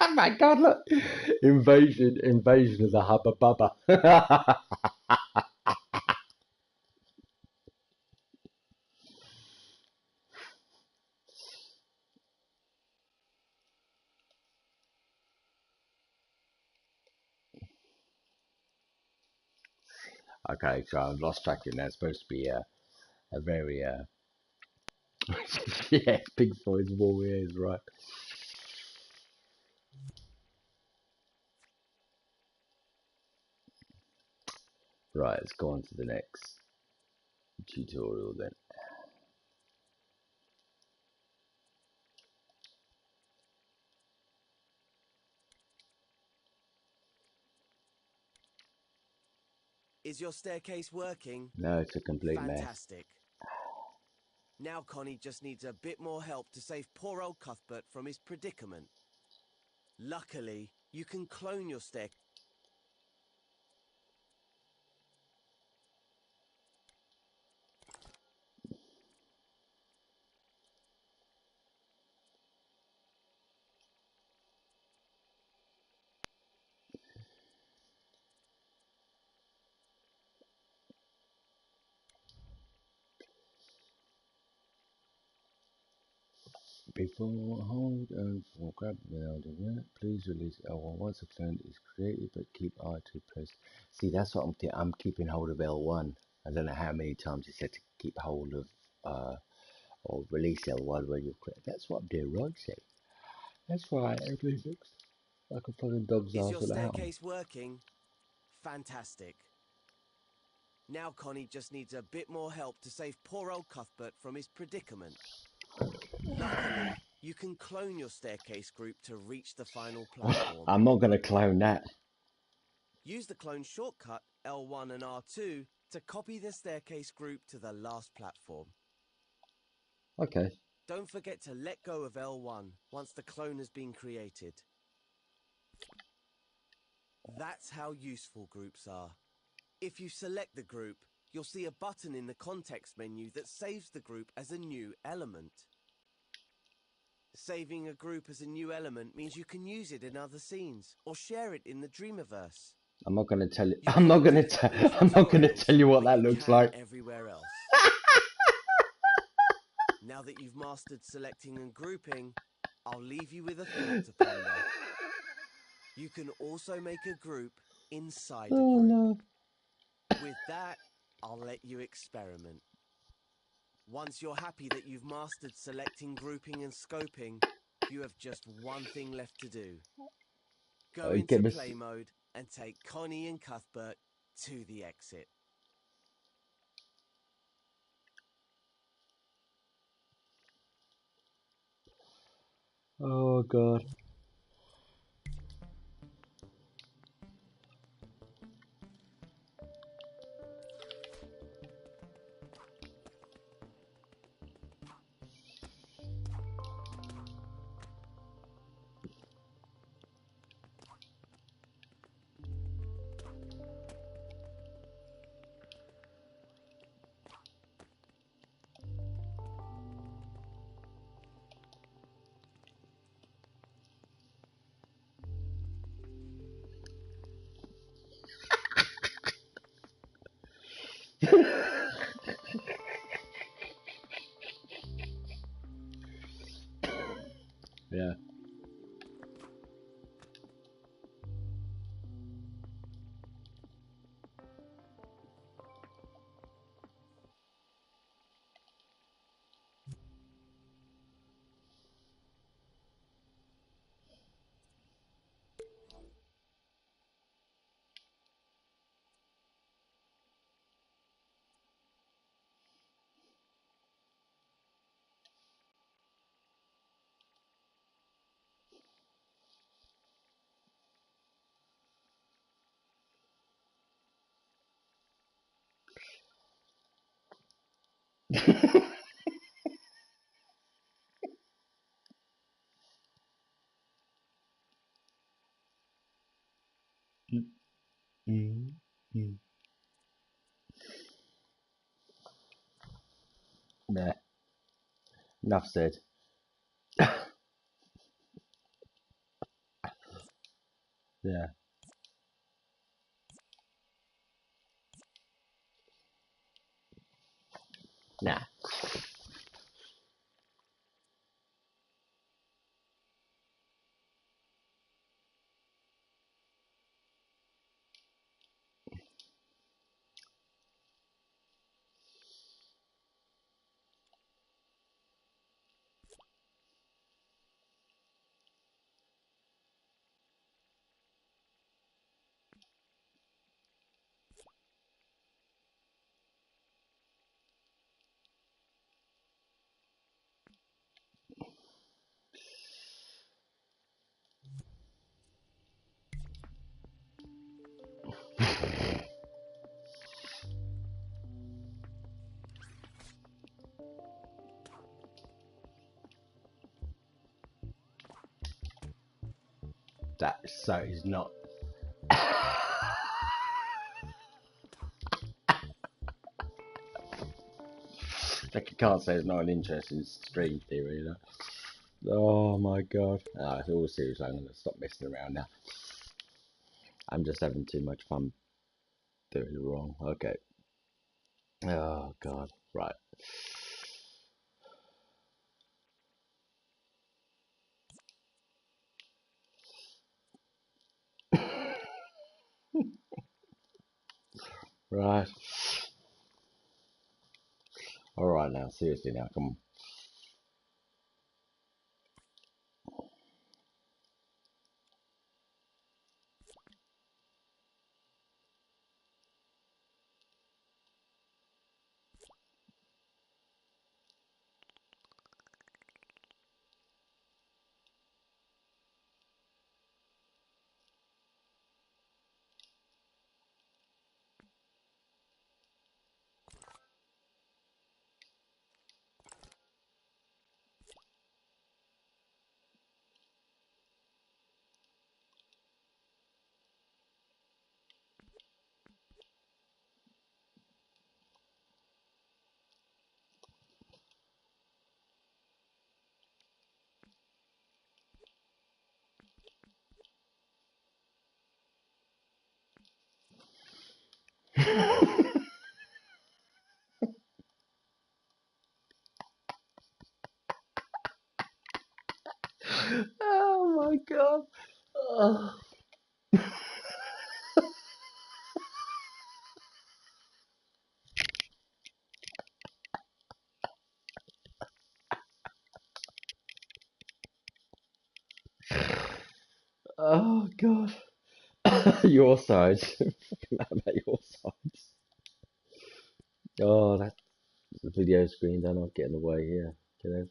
Oh my god, look! Invasion of the Hubba Bubba. Okay, so I've lost track of that. It's supposed to be a very yeah, big size wall is right. Right, let's go on to the next tutorial then. Is your staircase working? No, it's a complete mess. Fantastic. Now Connie just needs a bit more help to save poor old Cuthbert from his predicament. Luckily, you can clone your staircase. Before hold and for grab the elder, please release L1 once a clone is created, but keep R2 pressed. See, that's what I'm keeping hold of L1. I don't know how many times it said to keep hold of or release L1 when you create. That's what I'm doing wrong, see. That's right, everything looks like a fucking dog's Is ass your without 'em. staircase working? Fantastic. Now Connie just needs a bit more help to save poor old Cuthbert from his predicament. Luckily, you can clone your staircase group to reach the final platform. I'm not gonna clone that. Use the clone shortcut L1 and R2 to copy the staircase group to the last platform. Okay. Don't forget to let go of L1 once the clone has been created. That's how useful groups are. If you select the group, you'll see a button in the context menu that saves the group as a new element. Saving a group as a new element means you can use it in other scenes or share it in the Dreamiverse. I'm not gonna tell you. You I'm not can't gonna do that tell. in I'm not gonna tutorials, tell you what but that you looks can like. everywhere else. Now that you've mastered selecting and grouping, I'll leave you with a thought to ponder. You can also make a group inside a Oh group. no. With that, I'll let you experiment. Once you're happy that you've mastered selecting, grouping and scoping, you have just one thing left to do. Go into play mode and take Connie and Cuthbert to the exit. Oh god. Yeah. Nah. Enough said. Yeah. Nah. That so is not. Like you can't say it's not an interesting stream theory, you know. Oh my god. Ah, it's all serious. I'm gonna stop messing around now. I'm just having too much fun doing it wrong. Okay. Oh god. Right. Right. All right now, seriously now, come on. Oh my god. Oh, oh god. Your side. How about your side? Oh, that's the video screen. Don't I'll get in the way here. Get out.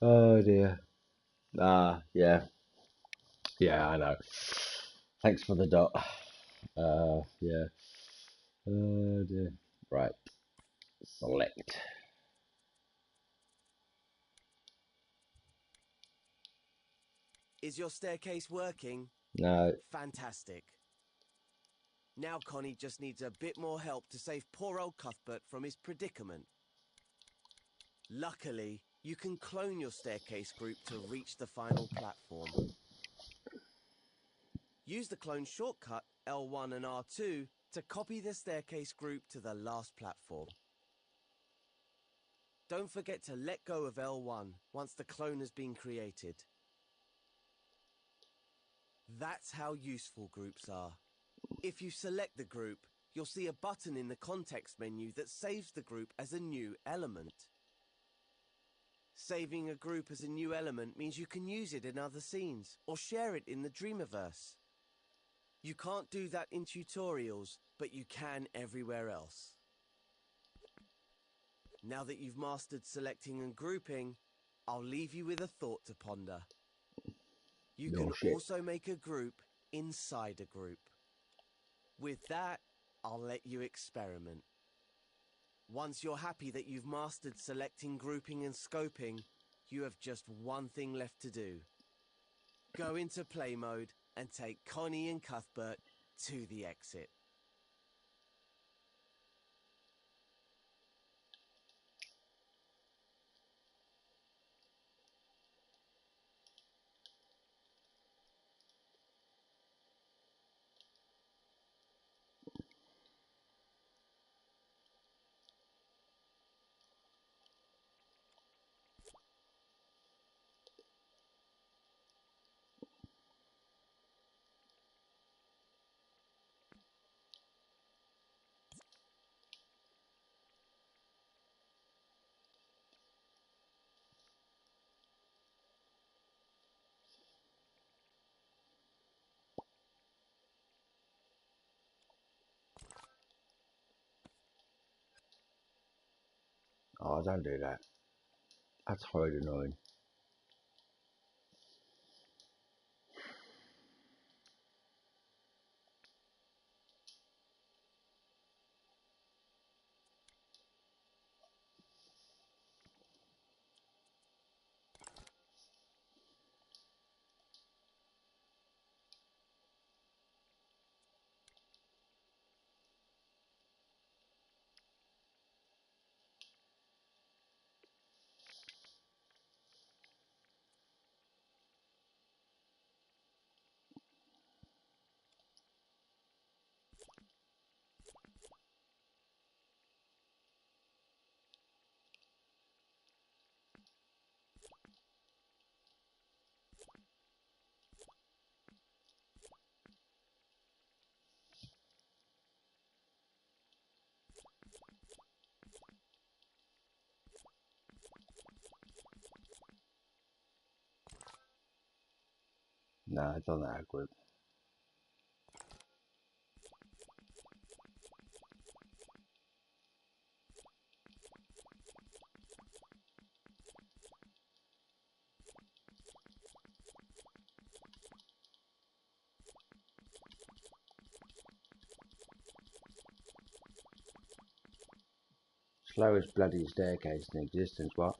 Oh dear. Ah, yeah. Yeah, I know. Thanks for the dot. Yeah. Oh dear. Right. Select. Is your staircase working? No. Fantastic. Now Connie just needs a bit more help to save poor old Cuthbert from his predicament. Luckily, you can clone your staircase group to reach the final platform. Use the clone shortcut L1 and R2 to copy the staircase group to the last platform. Don't forget to let go of L1 once the clone has been created. That's how useful groups are. If you select the group, you'll see a button in the context menu that saves the group as a new element. Saving a group as a new element means you can use it in other scenes or share it in the Dreamiverse. You can't do that in tutorials, but you can everywhere else. Now that you've mastered selecting and grouping, I'll leave you with a thought to ponder. You No can shit. also make a group inside a group. With that, I'll let you experiment. Once you're happy that you've mastered selecting, grouping and scoping, you have just one thing left to do. Go into play mode and take Connie and Cuthbert to the exit. Oh, don't do that. That's horrid annoying. No, it's on that group. Slowest bloody staircase in existence, what?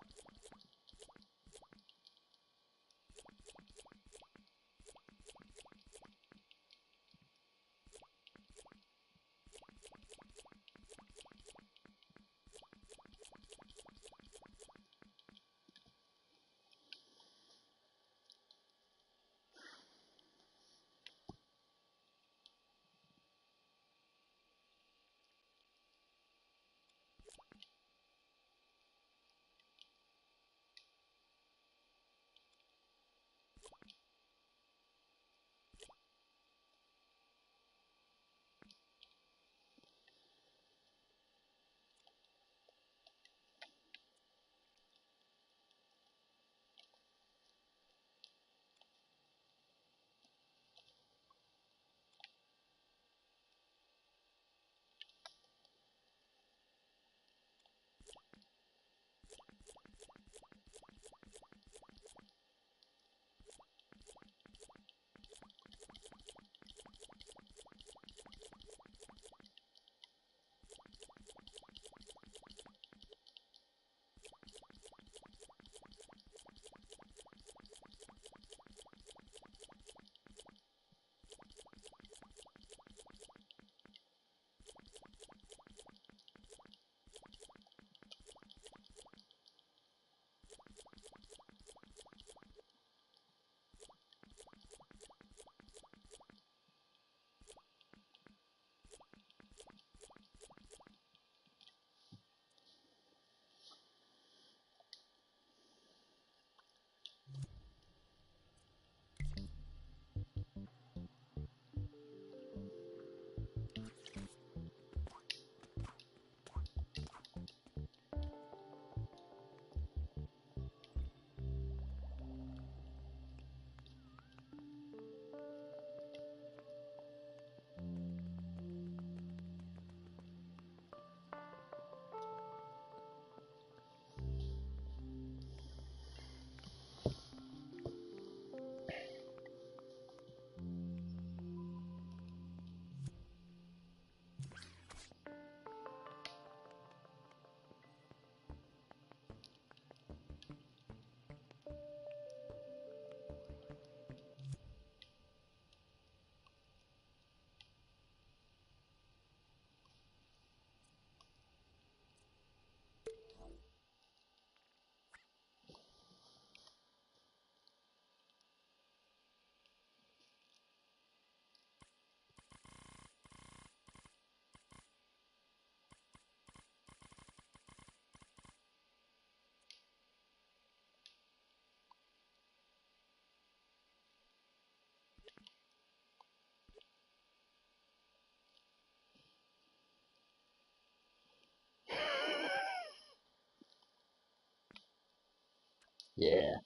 Yeah.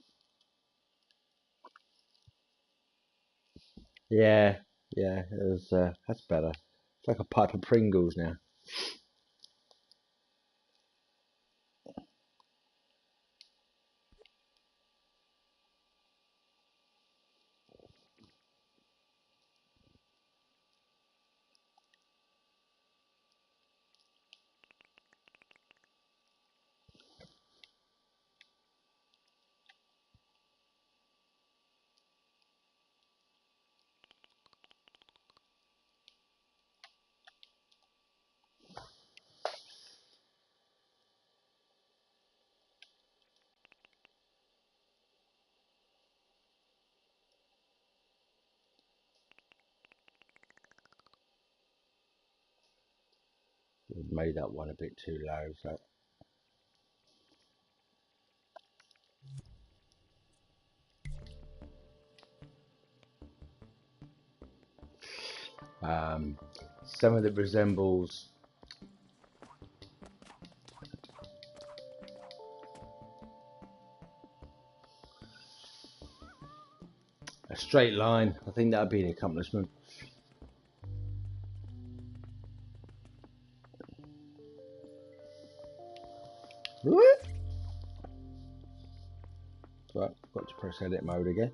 Yeah, yeah, it was, that's better. It's like a pipe of Pringles now. We made that one a bit too low, so. Um, some of it resembles straight line. I think that'd be an accomplishment. What? Right, got to press edit mode again.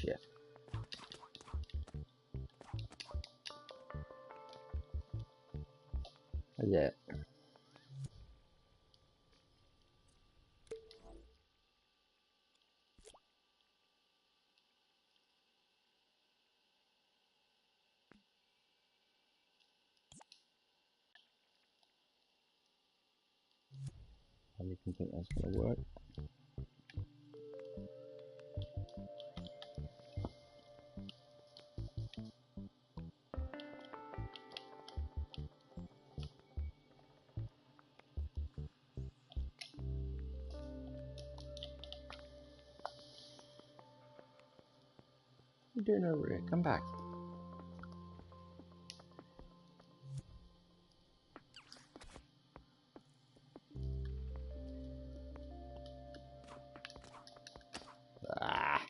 Shit. Yeah. I don't think that's gonna work. What are you doing over here? Come back. Ah.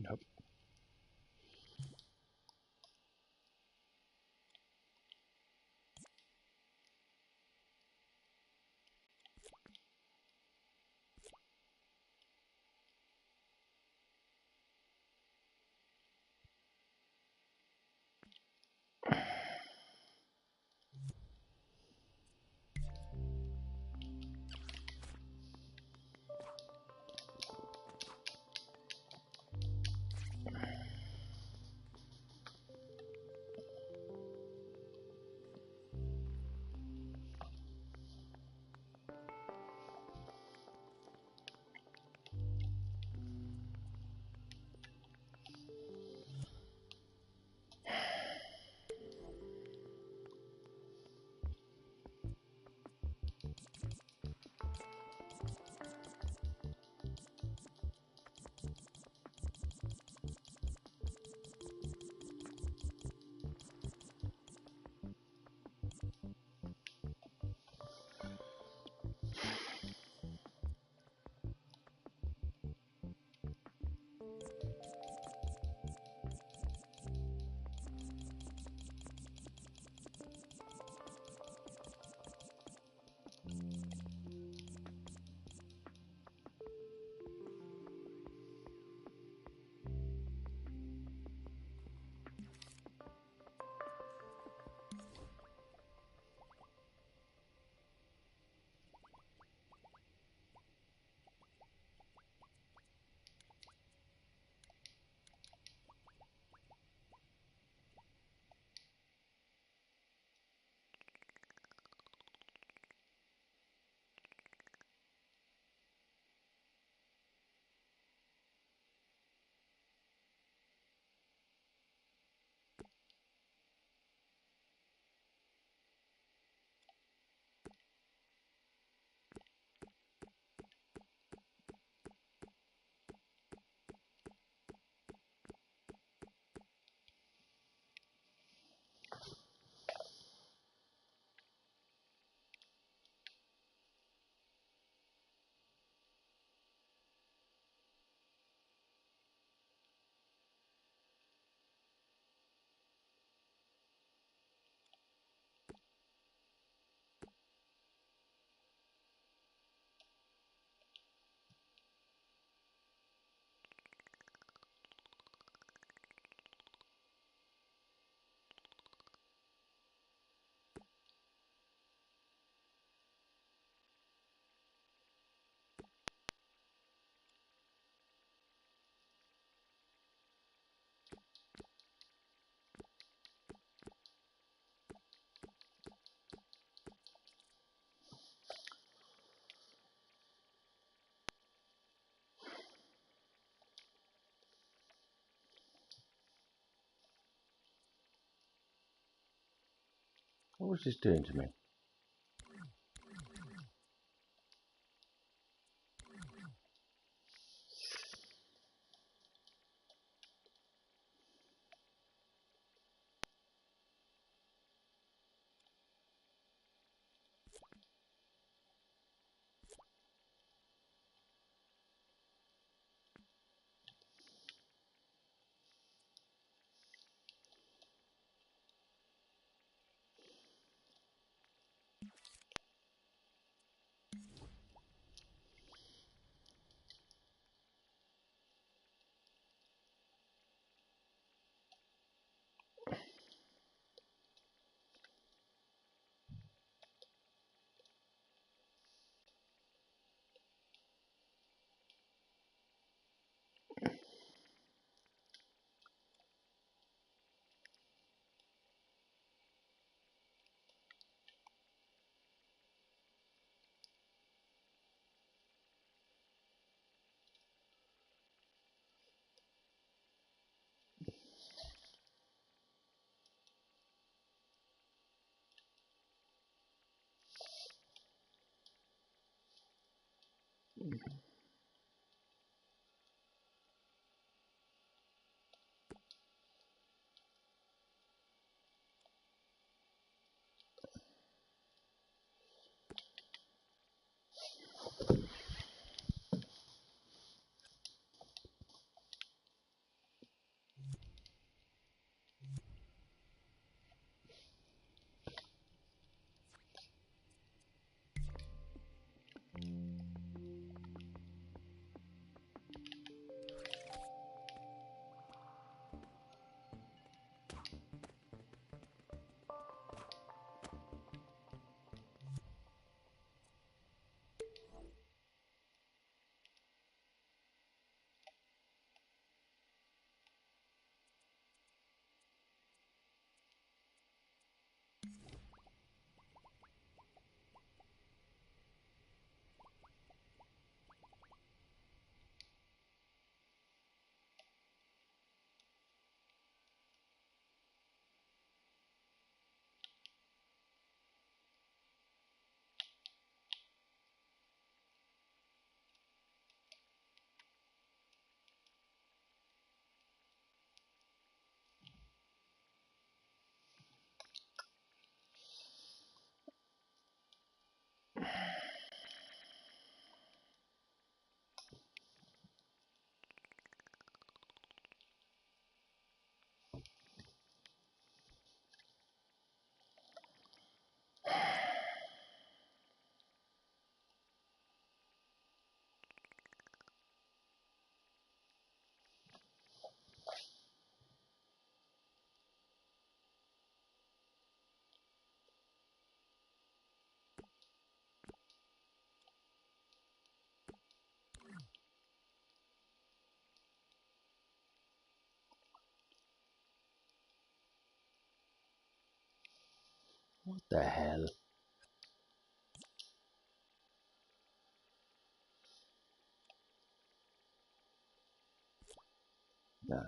Nope. What was this doing to me? What the hell? No.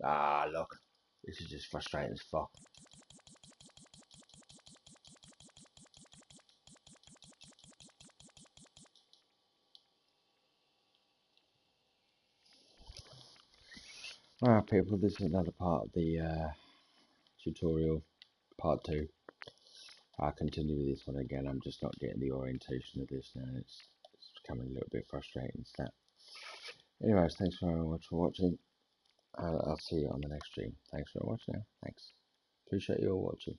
Ah, look. This is just frustrating as fuck. Alright, people, this is another part of the tutorial, part 2. I'll continue with this one again. I'm just not getting the orientation of this now. It's becoming a little bit frustrating. So, anyways, thanks very much for watching. I'll see you on the next stream. Thanks very much now. Thanks. Appreciate you all watching.